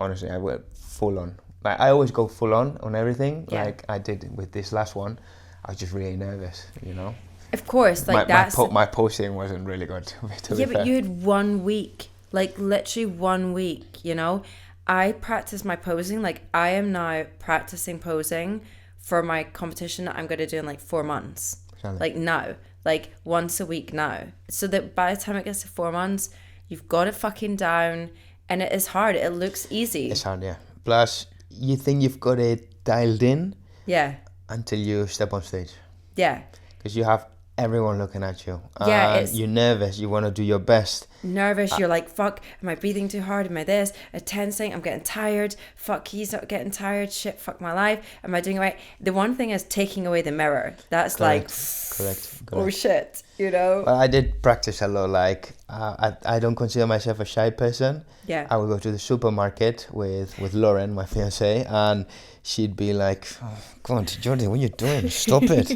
Honestly, I would full on. Like I always go full on everything. Yeah. Like I did with this last one. I was just really nervous, you know. Of course, like my posting wasn't really good. To be fair. But you had 1 week, like literally 1 week. You know, I practiced my posing. Like I am now practicing posing for my competition that I'm going to do in like 4 months. Exactly. Like now, like once a week now. So that by the time it gets to 4 months, you've got it fucking down, and it is hard. It looks easy. It's hard, yeah. Plus, you think you've got it dialed in. Yeah. Until you step on stage. Yeah. Because you have everyone looking at you. Yeah, you're nervous. You want to do your best. Nervous. You're like, fuck, am I breathing too hard? Am I this? Tensing. I'm getting tired. Fuck, he's not getting tired. Shit, fuck my life. Am I doing it right? The one thing is taking away the mirror. That's correct. Oh shit, you know? Well, I did practice a lot. Like, I don't consider myself a shy person. Yeah. I would go to the supermarket with Lauren, my fiancée, and she'd be like, oh, "Come on, Jordy, what are you doing? Stop it!"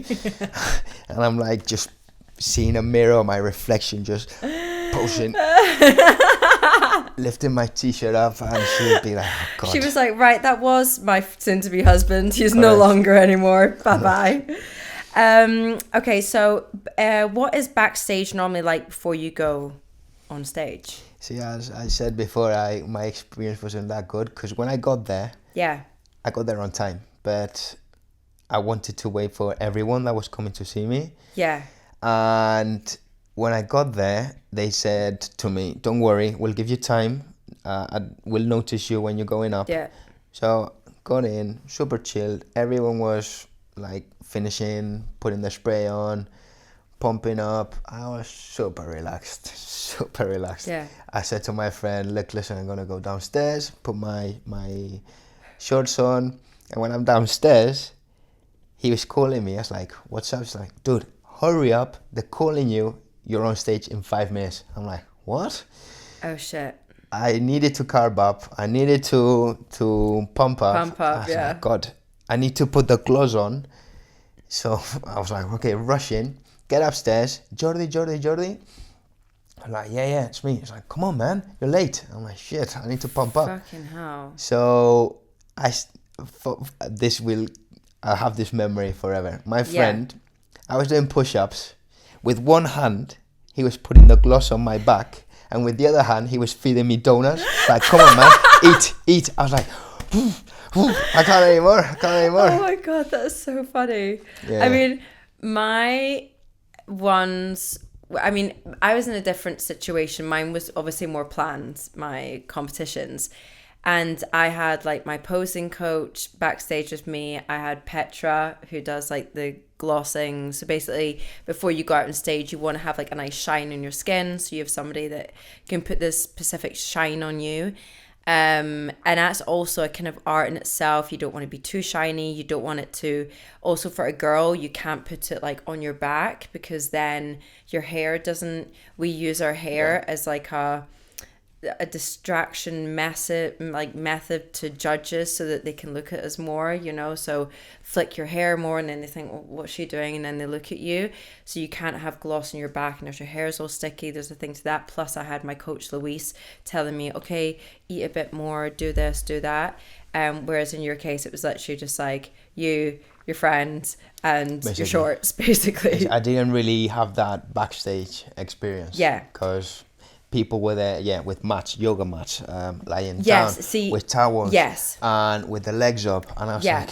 And I'm like, just seeing a mirror, my reflection, just posing, lifting my t-shirt up, and she'd be like, "Oh God." She was like, "Right, that was my soon-to-be husband. He's no longer anymore. Bye-bye." Okay, so what is backstage normally like before you go on stage? See, as I said before, my experience wasn't that good because when I got there, I got there on time, but I wanted to wait for everyone that was coming to see me. Yeah. And when I got there, they said to me, "Don't worry, we'll give you time. We'll notice you when you're going up." Yeah. So got in, super chilled. Everyone was like finishing, putting the spray on, pumping up. I was super relaxed. Yeah. I said to my friend, "Look, listen, I'm gonna go downstairs, put my shorts on." And when I'm downstairs, he was calling me. I was like, "What's up?" He's like, "Dude, hurry up. They're calling you. You're on stage in 5 minutes." I'm like, "What?" Oh shit. I needed to carb up. I needed to pump up. Pump up, yeah. Like, God, I need to put the clothes on. So I was like, okay, rush in, get upstairs. Jordy. I'm like, yeah, it's me. He's like, "Come on, man, you're late." I'm like, shit, I need to pump up. Fucking hell. So I have this memory forever. My friend, I was doing push-ups. With one hand, he was putting the gloss on my back, and with the other hand, he was feeding me donuts. Like, "Come on, man, eat." I was like, I can't anymore. Oh my God, that's so funny. Yeah. I mean, I was in a different situation. Mine was obviously more planned, my competitions. And I had like my posing coach backstage with me. I had Petra, who does like the glossing. So basically, before you go out on stage, you want to have like a nice shine on your skin. So you have somebody that can put this specific shine on you. And that's also a kind of art in itself. You don't want to be too shiny. You don't want it to, also for a girl, you can't put it like on your back, because then your hair doesn't, we use our hair as like a distraction method to judges, so that they can look at us more, so flick your hair more and then they think, well, what's she doing, and then they look at you. So you can't have gloss on your back, and if your hair is all sticky, there's a thing to that. Plus I had my coach Luis telling me, okay, eat a bit more, do this, do that, whereas in your case it was literally just like your friends and basically your shorts, basically. I didn't really have that backstage experience, because people were there, with mats, yoga mats, lying down, with towels, and with the legs up, and I was like,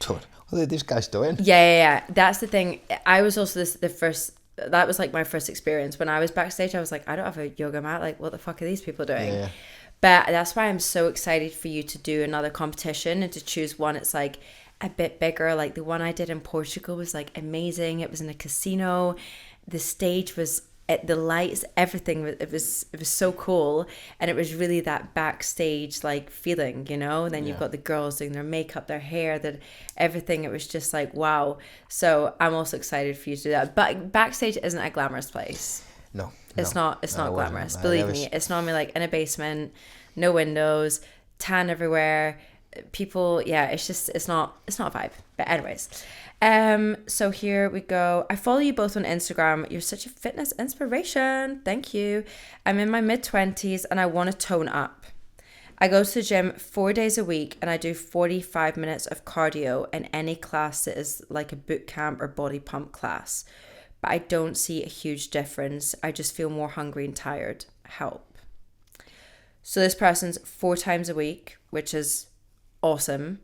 dude, what are these guys doing? Yeah. That's the thing. I was also that was like my first experience when I was backstage. I was like, I don't have a yoga mat. Like, what the fuck are these people doing? Yeah. But that's why I'm so excited for you to do another competition and to choose one. It's like a bit bigger. Like the one I did in Portugal was like amazing. It was in a casino. The stage was, the lights, everything, it was so cool, and it was really that backstage like feeling, and then you've got the girls doing their makeup, their hair, that everything. It was just like, wow. So I'm also excited for you to do that. But backstage isn't a glamorous place. It's not glamorous. Believe me, it's normally like in a basement, no windows, tan everywhere, people. It's not a vibe. But anyways, so here we go. I follow you both on Instagram. You're such a fitness inspiration. Thank you. I'm in my mid-20s and I want to tone up. I go to the gym 4 days a week and I do 45 minutes of cardio in any class that is like a boot camp or body pump class. But I don't see a huge difference. I just feel more hungry and tired. Help. So this person's 4 times a week, which is awesome.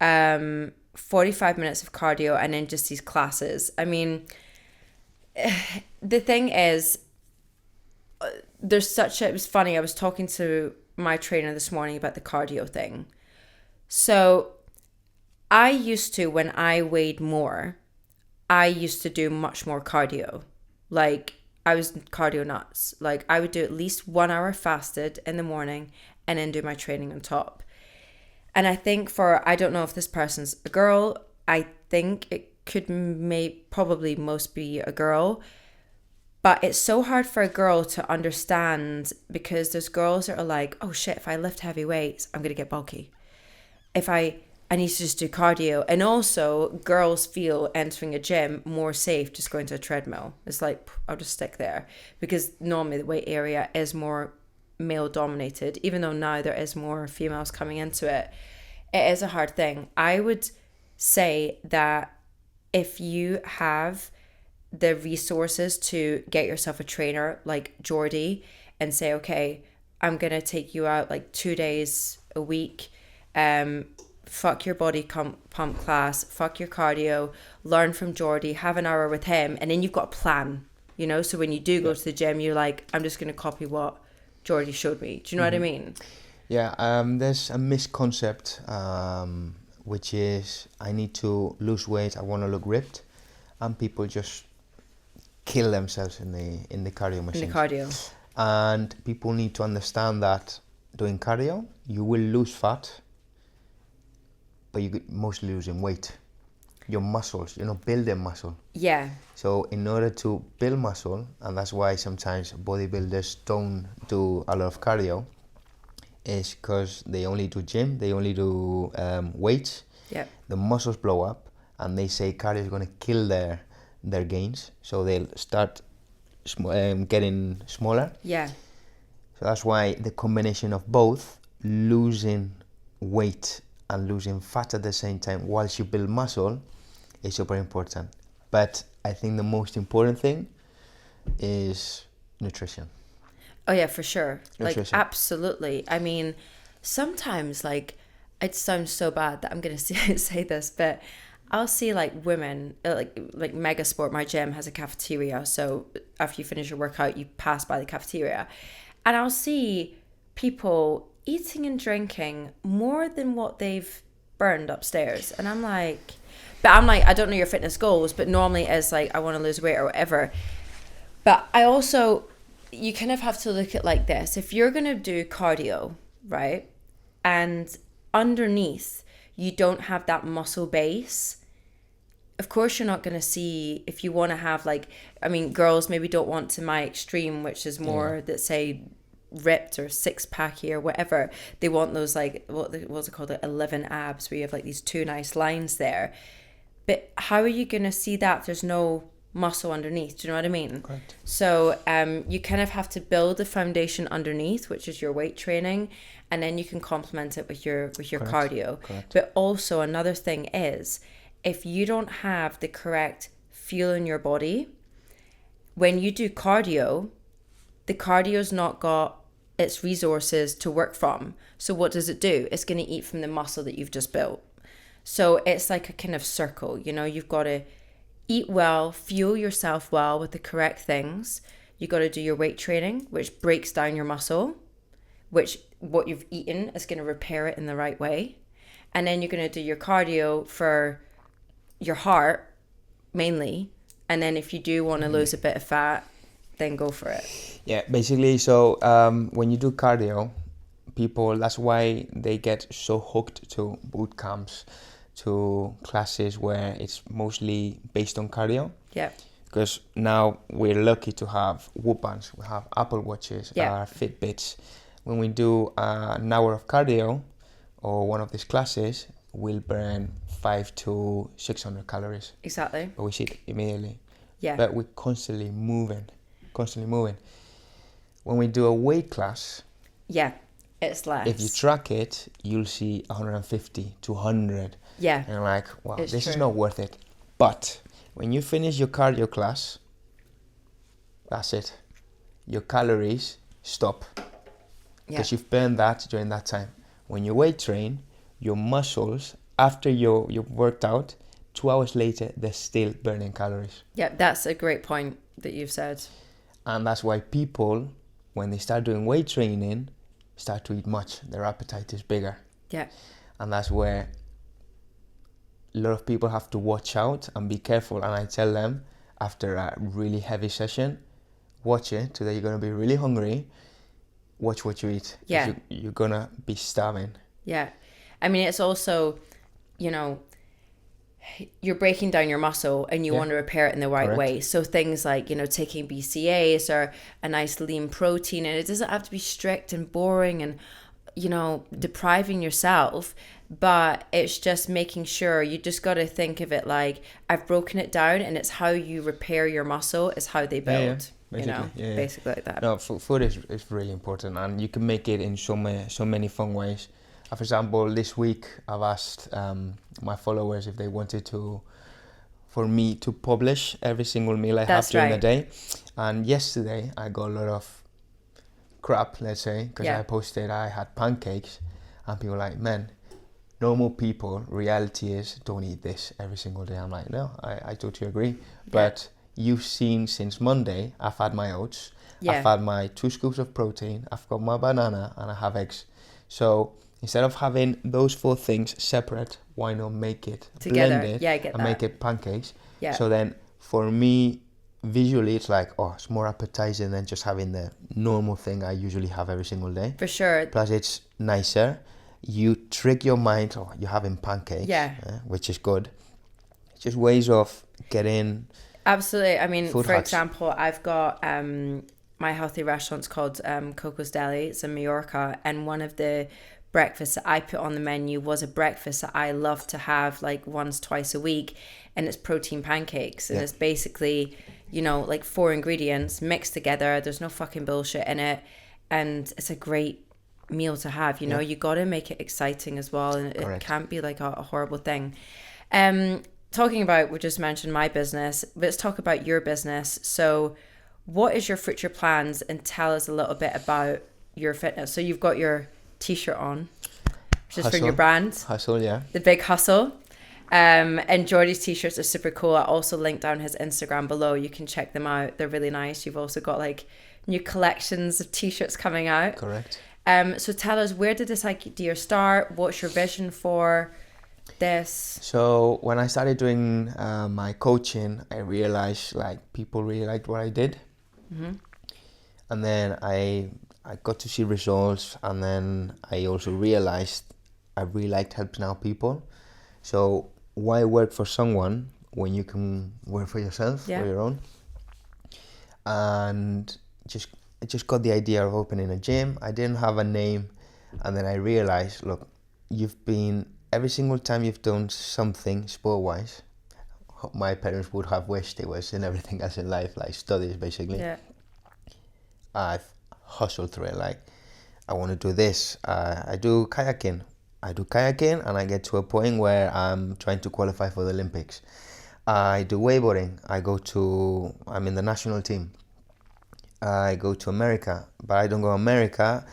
45 minutes of cardio and then just these classes. I mean, the thing is, it was funny. I was talking to my trainer this morning about the cardio thing. So I used to, when I weighed more, I used to do much more cardio. Like, I was cardio nuts. Like, I would do at least 1 hour fasted in the morning and then do my training on top. And I think I don't know if this person's a girl. I think it could probably most be a girl. But it's so hard for a girl to understand, because there's girls that are like, oh shit, if I lift heavy weights, I'm going to get bulky. If I need to just do cardio. And also, girls feel entering a gym more safe just going to a treadmill. It's like, I'll just stick there. Because normally the weight area is more male dominated, even though now there is more females coming into it. It is a hard thing. I would say that if you have the resources to get yourself a trainer like Jordy and say, okay, I'm gonna take you out like 2 days a week, fuck your body pump class, fuck your cardio, learn from Jordy, have an hour with him, and then you've got a plan, so when you do go to the gym, you're like, I'm just gonna copy what Jordy showed me. Do you know what I mean? Yeah, there's a misconcept, which is I need to lose weight, I want to look ripped, and people just kill themselves in the cardio machine. And people need to understand that doing cardio, you will lose fat, but you're mostly losing weight. Your muscles, building muscle. Yeah. So in order to build muscle, and that's why sometimes bodybuilders don't do a lot of cardio, is because they only do gym, they only do weights. Yeah. The muscles blow up, and they say cardio is going to kill their gains, so they'll start getting smaller. Yeah. So that's why the combination of both, losing weight and losing fat at the same time whilst you build muscle, is super important. But I think the most important thing is nutrition. Oh yeah, for sure. Nutrition. Like, absolutely. I mean, sometimes, like, it sounds so bad that I'm going to say this, but I'll see like women, like Mega Sport, my gym has a cafeteria. So after you finish your workout, you pass by the cafeteria. And I'll see people eating and drinking more than what they've burned upstairs. And I'm like, I don't know your fitness goals, but normally it's like, I want to lose weight or whatever. But I also, you kind of have to look at like this. If you're going to do cardio, right? And underneath, you don't have that muscle base. Of course, you're not going to see, if you want to have like, I mean, girls maybe don't want to my extreme, which is more that say ripped or six packy or whatever. They want those like, what's it called? Like 11 abs where you have like these two nice lines there. But how are you going to see that if there's no muscle underneath? Do you know what I mean? Correct. So you kind of have to build a foundation underneath, which is your weight training, and then you can complement it with your cardio. Correct. But also another thing is, if you don't have the correct fuel in your body, when you do cardio, the cardio's not got its resources to work from. So what does it do? It's going to eat from the muscle that you've just built. So it's like a kind of circle, you know, you've got to eat well, fuel yourself well with the correct things. You got to do your weight training, which breaks down your muscle, which what you've eaten is going to repair it in the right way. And then you're going to do your cardio for your heart mainly. And then if you do want to lose a bit of fat, then go for it. Yeah, basically, so when you do cardio, people, that's why they get so hooked to boot camps, to classes where it's mostly based on cardio. Yeah. Because now we're lucky to have Whoop bands, we have Apple Watches, Fitbits. When we do an hour of cardio or one of these classes, we'll burn 500 to 600 calories. Exactly. But we see it immediately. Yeah. But we're constantly moving. When we do a weight class, it's less. if you track it, you'll see 150 to 100. Yeah. And you're like, wow, It's this is true. not worth it. But when you finish your cardio class, that's it. Your calories stop. Because you've burned that during that time. When you weight train, your muscles, after you've worked out, 2 hours later, they're still burning calories. Yeah, that's a great point that you've said. And that's why people, when they start doing weight training, start to eat much. Their appetite is bigger. Yeah. And that's where a lot of people have to watch out and be careful. And I tell them, after a really heavy session, watch it. Today you're going to be really hungry. Watch what you eat. Yeah. You're going to be starving. Yeah. I mean, it's also, you know, you're breaking down your muscle and you want to repair it in the right way. So things like, you know, taking BCAAs or a nice lean protein, and it doesn't have to be strict and boring and, you know, depriving yourself, but it's just making sure you just got to think of it like, I've broken it down, and it's how you repair your muscle is how they build. Basically like that. No, food is really important, and you can make it in so many fun ways. For example, this week I've asked my followers if they wanted for me to publish every single meal I have during the day. And yesterday I got a lot of crap, let's say, because I posted I had pancakes, and people were like, man, normal people, reality is don't eat this every single day. I'm like, no, I totally agree. But you've seen since Monday, I've had my oats, I've had my 2 scoops of protein, I've got my banana, and I have eggs. So instead of having those 4 things separate, why not make it together? Blend it, make it pancakes. Yeah. So then for me, visually, it's like, oh, it's more appetizing than just having the normal thing I usually have every single day. For sure. Plus, it's nicer. You trick your mind, oh, you're having pancakes, which is good. It's just ways of getting... Absolutely. I mean, for hacks. example, I've got my healthy restaurant's called Coco's Deli. It's in Mallorca, and one of the breakfasts that I put on the menu was a breakfast that I love to have like once, twice a week, and it's protein pancakes, and it's basically, you know, like 4 ingredients mixed together. There's no fucking bullshit in it, and it's a great meal to have. You know, you got to make it exciting as well, and it can't be like a horrible thing. Talking about, we just mentioned my business, let's talk about your business. So what is your future plans, and tell us a little bit about your fitness. So you've got your t-shirt on, which is from your brand. Hustle, yeah. The Big Hustle. And Jordy's t-shirts are super cool. I also linked down his Instagram below. You can check them out. They're really nice. You've also got like new collections of t-shirts coming out. Correct. So tell us, where did this idea start? What's your vision for this? So when I started doing my coaching, I realized like people really liked what I did. And then I got to see results, and then I also realized I really liked helping out people. So why work for someone when you can work for yourself, for your own? And I just got the idea of opening a gym. I didn't have a name, and then I realized, look, every single time you've done something sport-wise, my parents would have wished it was in everything else in life, like studies basically. Yeah. I've hustled through it. Like, I want to do this. I do kayaking. And I get to a point where I'm trying to qualify for the Olympics. I do wakeboarding. I'm in the national team. I go to America, but I don't go to America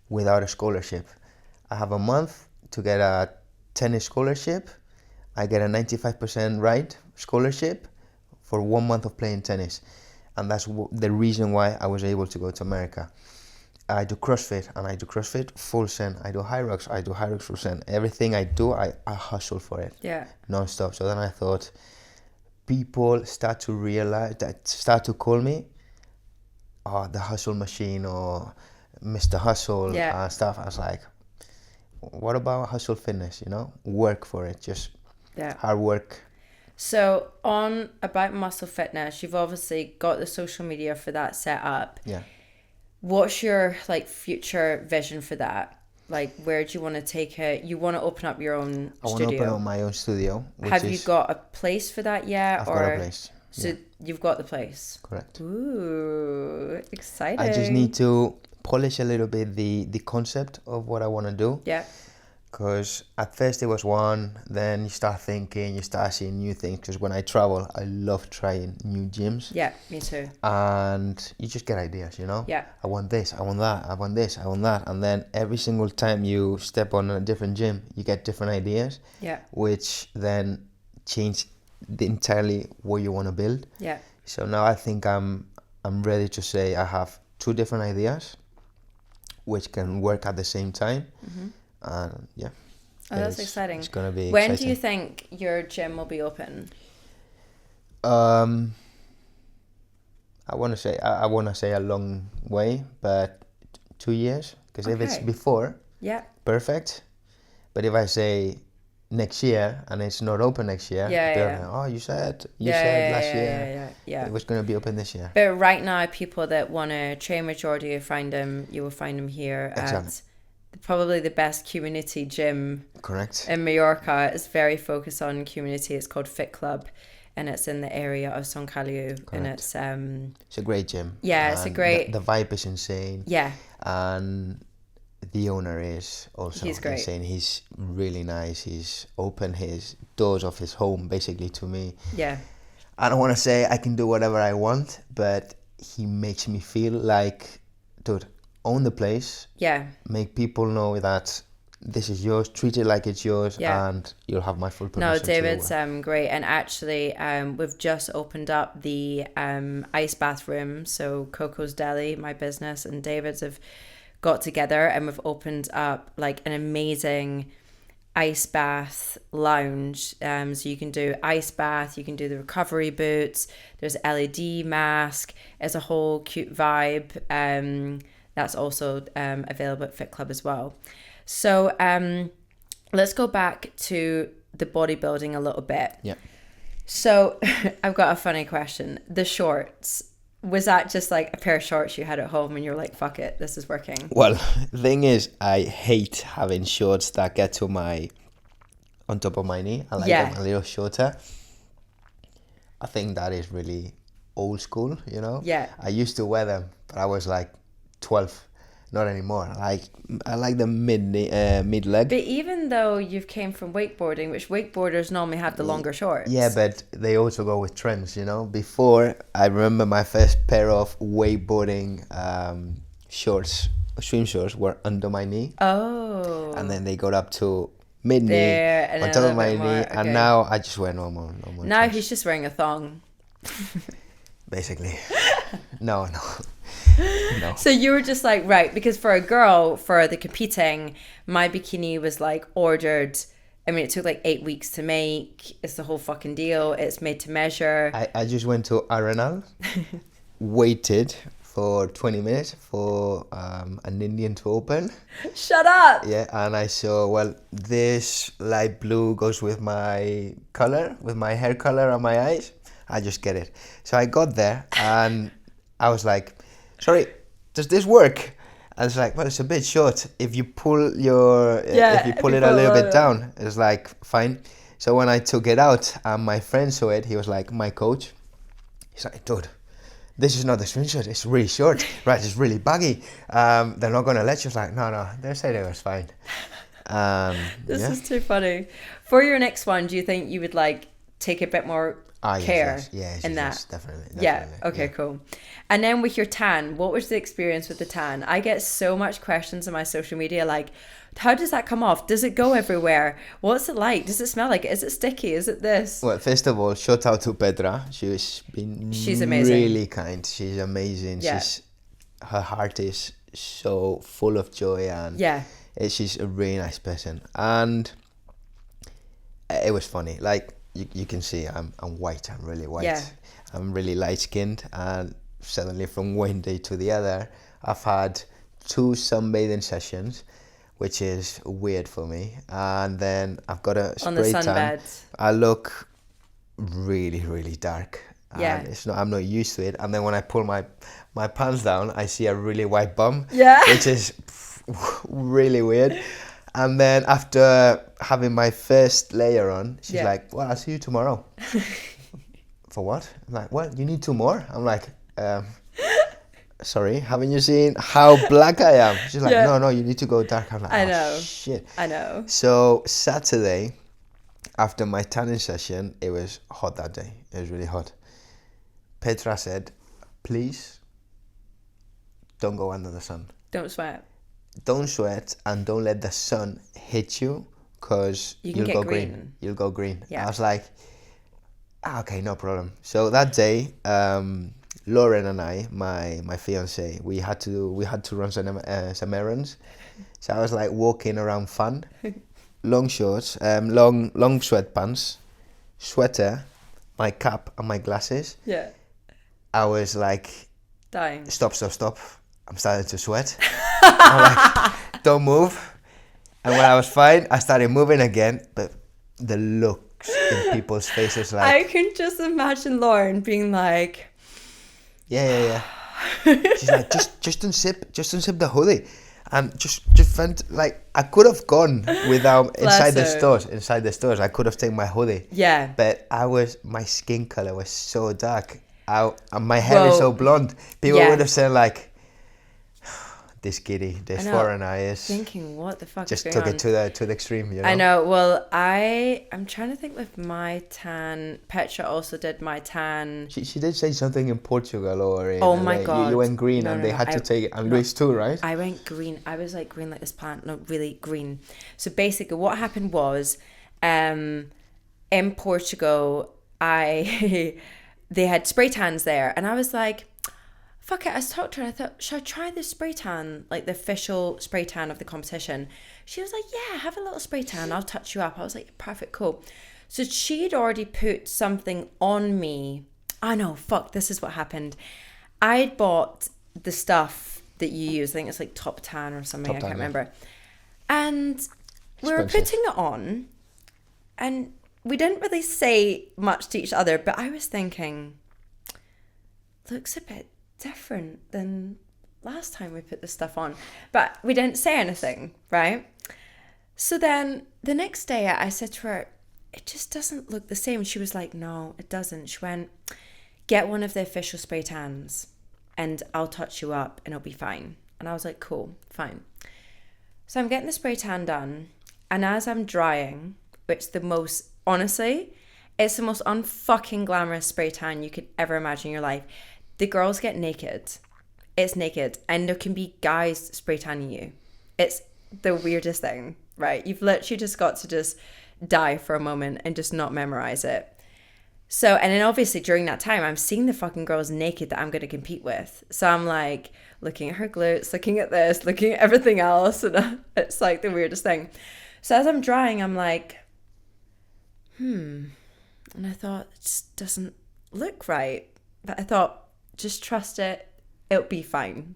without a scholarship. I have a month to get a tennis scholarship. I get a 95% right scholarship for 1 month of playing tennis. And that's the reason why I was able to go to America. I do CrossFit, and I do CrossFit full send. I do Hyrox full send. Everything I do, I hustle for it. Yeah. Non-stop. So then I thought, people start to call me, the hustle machine or Mr. Hustle and stuff. I was like, what about hustle fitness, Work for it, just hard work. So on About Muscle Fitness, you've obviously got the social media for that set up. Yeah. What's your future vision for that? Like, where do you want to take it? You want to open up your own studio? I want to open up my own studio. Have you got a place for that yet? I've got a place. So you've got the place? Correct. Ooh, exciting. I just need to polish a little bit the concept of what I want to do. Yeah. Because at first it was one, then you start thinking, you start seeing new things. Because when I travel, I love trying new gyms. Yeah, me too. And you just get ideas, Yeah. I want this, I want that, I want this, I want that. And then every single time you step on a different gym, you get different ideas. Yeah. Which then change entirely what you want to build. Yeah. So now I think I'm ready to say I have 2 different ideas which can work at the same time. And that's exciting. It's gonna be when exciting. do you think your gym will be open? I want to say a long way, but 2 years, because if it's before, perfect. But if I say next year and it's not open next year, like, oh, you said last year it was going to be open this year. But right now, people that want to train with Jordy, you will find him here at probably the best community gym. Correct. In Mallorca. It's very focused on community. It's called Fit Club, and it's in the area of Son Caliu. Correct. And it's a great gym. Yeah, it's a great. The vibe is insane. Yeah. And the owner is also insane. He's really nice. He's opened his doors of his home basically to me. Yeah. I don't want to say I can do whatever I want, but he makes me feel like, dude, own the place. Yeah. Make people know that this is yours. Treat it like it's yours, and you'll have my full permission. No, David's great, and actually, we've just opened up the ice bath room. So Coco's Deli, my business, and David's have got together, and we've opened up like an amazing ice bath lounge. So you can do ice bath, you can do the recovery boots. There's LED mask. It's a whole cute vibe. That's also available at Fit Club as well. So let's go back to the bodybuilding a little bit. Yeah. So I've got a funny question. The shorts, was that just like a pair of shorts you had at home and you're like, fuck it, this is working? Well, the thing is, I hate having shorts that get to on top of my knee. I like them a little shorter. I think that is really old school, Yeah. I used to wear them, but I was like 12. Not anymore. I like the mid leg. But even though you've came from wakeboarding, which wakeboarders normally have the longer shorts. Yeah, but they also go with trends, Before, I remember my first pair of wakeboarding shorts, swim shorts, were under my knee. Oh. And then they got up to mid knee, on top of my knee, and now I just wear normal. Now trends. he's just wearing a thong. Basically. No. No. So you were just like, right, because for a girl, for the competing, my bikini was like ordered. I mean, it took like 8 weeks to make. It's the whole fucking deal. It's made to measure. I just went to Arenal, waited for 20 minutes for an Indian to open. Shut up! Yeah, and I saw, well, this light blue goes with my color, with my hair color and my eyes. I just get it. So I got there and I was like, sorry, does this work? And it's like, well, it's a bit short. If you pull it a little bit down, it's like, fine. So when I took it out and my friend saw it, he was like, my coach, he's like, dude, this is not the swimsuit, it's really short, right, it's really baggy. They're not gonna let you. I was like, no, they said it was fine. This is too funny. For your next one, do you think you would like take a bit more care in that? Yes, definitely. Yeah, okay, cool. And then with your tan, what was the experience with the tan? I get so much questions on my social media like, how does that come off? Does it go everywhere? What's it like? Does it smell like it? Is it sticky? Is it this? Well, first of all, shout out to Petra. She's amazing. Really kind. She's amazing. Yeah. Her heart is so full of joy, and she's a really nice person. And it was funny. Like you can see, I'm white. I'm really white. Yeah. I'm really light skinned, and suddenly from one day to the other, I've had 2 sunbathing sessions, which is weird for me. And then I've got a spray on the tan. sunbeds. I look really, really dark. Yeah. And I'm not used to it. And then when I pull my pants down, I see a really white bum. Yeah. Which is really weird. And then after having my first layer on, she's like, well, I'll see you tomorrow. For what? I'm like, well, you need 2 more. I'm like, sorry, haven't you seen how black I am? She's like, no, you need to go dark. I'm like, I know. Shit. I know. So Saturday, after my tanning session, it was hot that day. It was really hot. Petra said, please, don't go under the sun. Don't sweat. Don't sweat and don't let the sun hit you, because you'll go green. You'll go green. Yeah. I was like, okay, no problem. So that day, Lauren and I, my fiance, we had to run some errands. So I was like walking around fun, long shorts, long sweatpants, sweater, my cap and my glasses. Yeah. I was like, dying. Stop. I'm starting to sweat. I'm like, don't move. And when I was fine, I started moving again. But the looks in people's faces, like, I can just imagine Lauren being like, yeah. She's like, just unsip the hoodie, and just went, like, I could have gone without inside the stores. I could have taken my hoodie. Yeah. But my skin color was so dark. And my hair is so blonde. People would have said like, this kitty, this foreigner is thinking, what the fuck just is took going it to the extreme, you know. I know. Well, I'm trying to think with my tan. Petra also did my tan. She did say something in Portugal or in my God. You went green and they had to take it, and Luis too, right? I went green. I was like green like this plant, not really green. So basically what happened was, in Portugal, they had spray tans there, and I was like, fuck it, I talked to her and I thought, should I try this spray tan, like the official spray tan of the competition? She was like, yeah, have a little spray tan, I'll touch you up. I was like, perfect, cool. So she'd already put something on me. I know, fuck, this is what happened. I'd bought the stuff that you use, I think it's like Top Tan or something, I can't remember. And we were putting it on, and we didn't really say much to each other, but I was thinking, looks a bit different than last time we put this stuff on. But we didn't say anything, right? So then the next day I said to her, it just doesn't look the same. She was like, no, it doesn't. She went, get one of the official spray tans and I'll touch you up and it'll be fine. And I was like, cool, fine. So I'm getting the spray tan done, and as I'm drying, which honestly, it's the most unfucking glamorous spray tan you could ever imagine in your life. The girls get naked. It's naked. And there can be guys spray tanning you. It's the weirdest thing, right? You've literally just got to just die for a moment and just not memorize it. So, and then obviously during that time, I'm seeing the fucking girls naked that I'm going to compete with. So I'm like, looking at her glutes, looking at this, looking at everything else. And it's like the weirdest thing. So as I'm drying, I'm like, and I thought, it just doesn't look right. But I thought, just trust it. It'll be fine.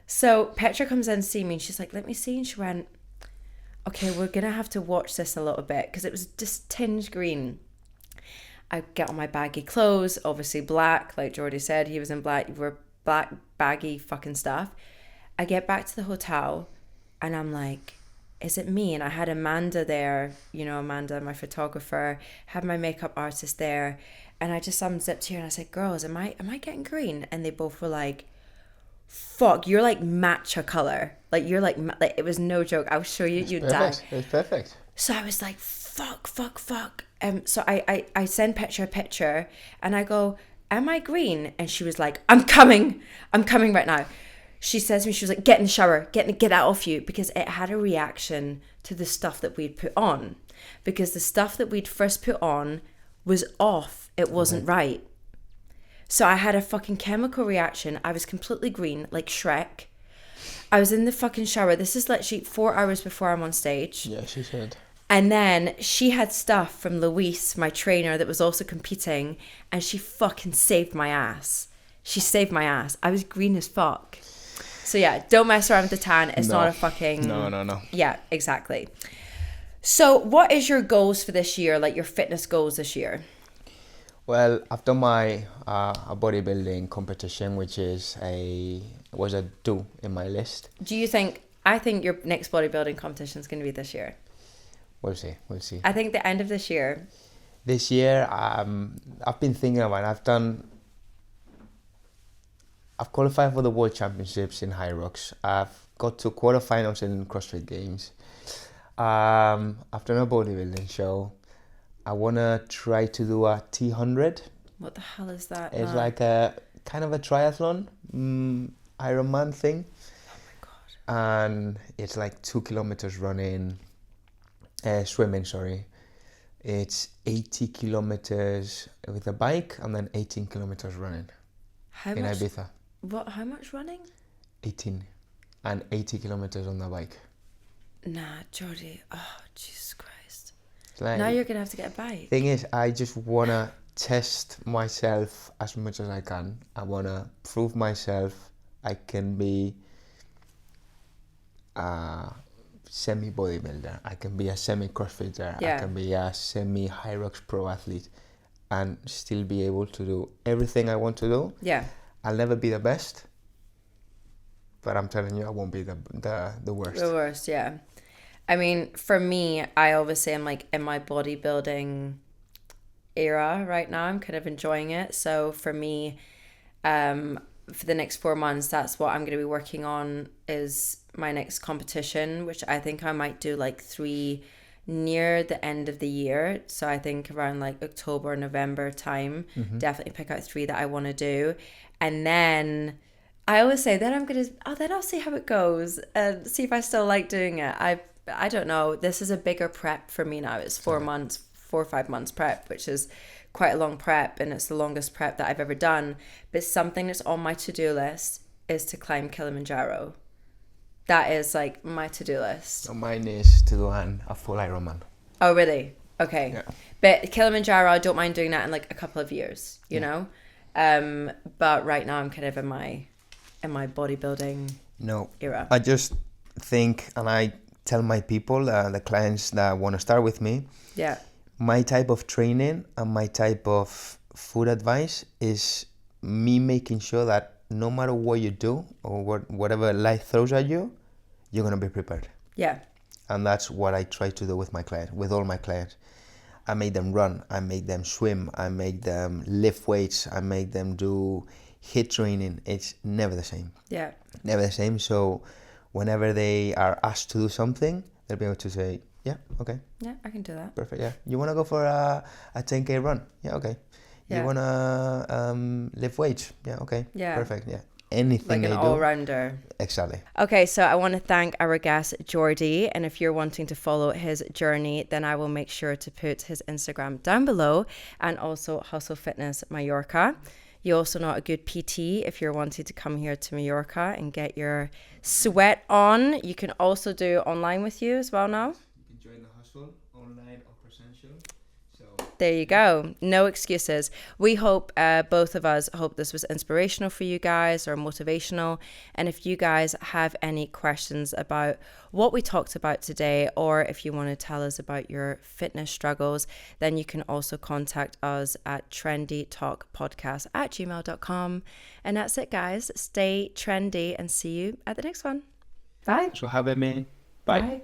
So Petra comes in to see me and she's like, let me see. And she went, okay, we're going to have to watch this a little bit because it was just tinged green. I get on my baggy clothes, obviously black, like Jordy said, he was in black, you were black, baggy fucking stuff. I get back to the hotel and I'm like, is it me? And I had Amanda there, you know, Amanda, my photographer, had my makeup artist there. And I just unzipped here and I said, girls, am I getting green? And they both were like, fuck, you're like matcha color. Like you're like it was no joke. I'll show you, you'd die. It's perfect. So I was like, fuck. So I send Petra a picture and I go, am I green? And she was like, I'm coming right now. She says to me, she was like, get in the shower, get that off you, because it had a reaction to the stuff that we'd put on. Because the stuff that we'd first put on was off. It wasn't right. So I had a fucking chemical reaction. I was completely green, like Shrek. I was in the fucking shower. This is literally 4 hours before I'm on stage. Yeah, she said. And then she had stuff from Louise, my trainer, that was also competing, and she fucking saved my ass. She saved my ass. I was green as fuck. So yeah, don't mess around with the tan. It's not a fucking... No. Yeah, exactly. So what is your goals for this year, like your fitness goals this year? Well, I've done my a bodybuilding competition, which was a do in my list. Do you think... I think your next bodybuilding competition is going to be this year. We'll see. I think the end of this year. This year, I've been thinking about it. I've qualified for the World Championships in Hyrox. I've got to quarterfinals in CrossFit Games. I've done a bodybuilding show. I want to try to do a T100. What the hell is that? It's like a kind of a triathlon, Ironman thing. Oh my God. And it's like 2 kilometers swimming, sorry. It's 80 kilometers with a bike and then 18 kilometers running. How in much? Ibiza. How much running? 18 and 80 kilometers on the bike. Nah, Jordy. Oh, Jesus Christ. Like, now you're going to have to get a bike. Thing is, I just want to test myself as much as I can. I want to prove myself I can be a semi-bodybuilder. I can be a semi-crossfitter. Yeah. I can be a semi-Hyrox pro athlete and still be able to do everything I want to do. Yeah. I'll never be the best, but I'm telling you, I won't be the worst. The worst, yeah. I mean, for me, I obviously am like in my bodybuilding era right now. I'm kind of enjoying it. So for me, for the next 4 months, that's what I'm going to be working on is my next competition, which I think I might do like 3 near the end of the year. So I think around like October, November time, definitely pick out 3 that I want to do. And then I always say, then I'll see how it goes and see if I still like doing it. I don't know. This is a bigger prep for me now. It's 4 or 5 months prep, which is quite a long prep, and it's the longest prep that I've ever done. But something that's on my to-do list is to climb Kilimanjaro. That is like my to-do list. So mine is to do a full Ironman. Oh, really? Okay. Yeah. But Kilimanjaro, I don't mind doing that in like a couple of years, you know? But right now I'm kind of in my bodybuilding era. I just think, and I tell my people, the clients that want to start with me, Yeah. my type of training and my type of food advice is me making sure that no matter what you do or whatever life throws at you, you're going to be prepared. Yeah. And that's what I try to do with my clients, with all my clients. I make them run, I make them swim, I make them lift weights, I make them do HIIT training. It's never the same. Yeah. Never the same. So whenever they are asked to do something, they'll be able to say, yeah, okay. Yeah, I can do that. Perfect, yeah. You want to go for a 10K run? Yeah, okay. Yeah. You want to lift weights? Yeah, okay. Yeah. Perfect, yeah. Anything Like they an do. all-rounder. Exactly. Okay, so I want to thank our guest, Jordy. And if you're wanting to follow his journey, then I will make sure to put his Instagram down below, and also Hustle Fitness Mallorca. You also know a good PT if you're wanting to come here to Mallorca and get your sweat on. You can also do online with you as well now. You can join the hustle online or presential. So there you go. No excuses. We hope, both of us hope this was inspirational for you guys or motivational. And if you guys have any questions about what we talked about today, or if you want to tell us about your fitness struggles, then you can also contact us at trendytalkpodcast@gmail.com. And that's it, guys. Stay trendy and see you at the next one. Bye. Thanks for having me. Bye. Bye.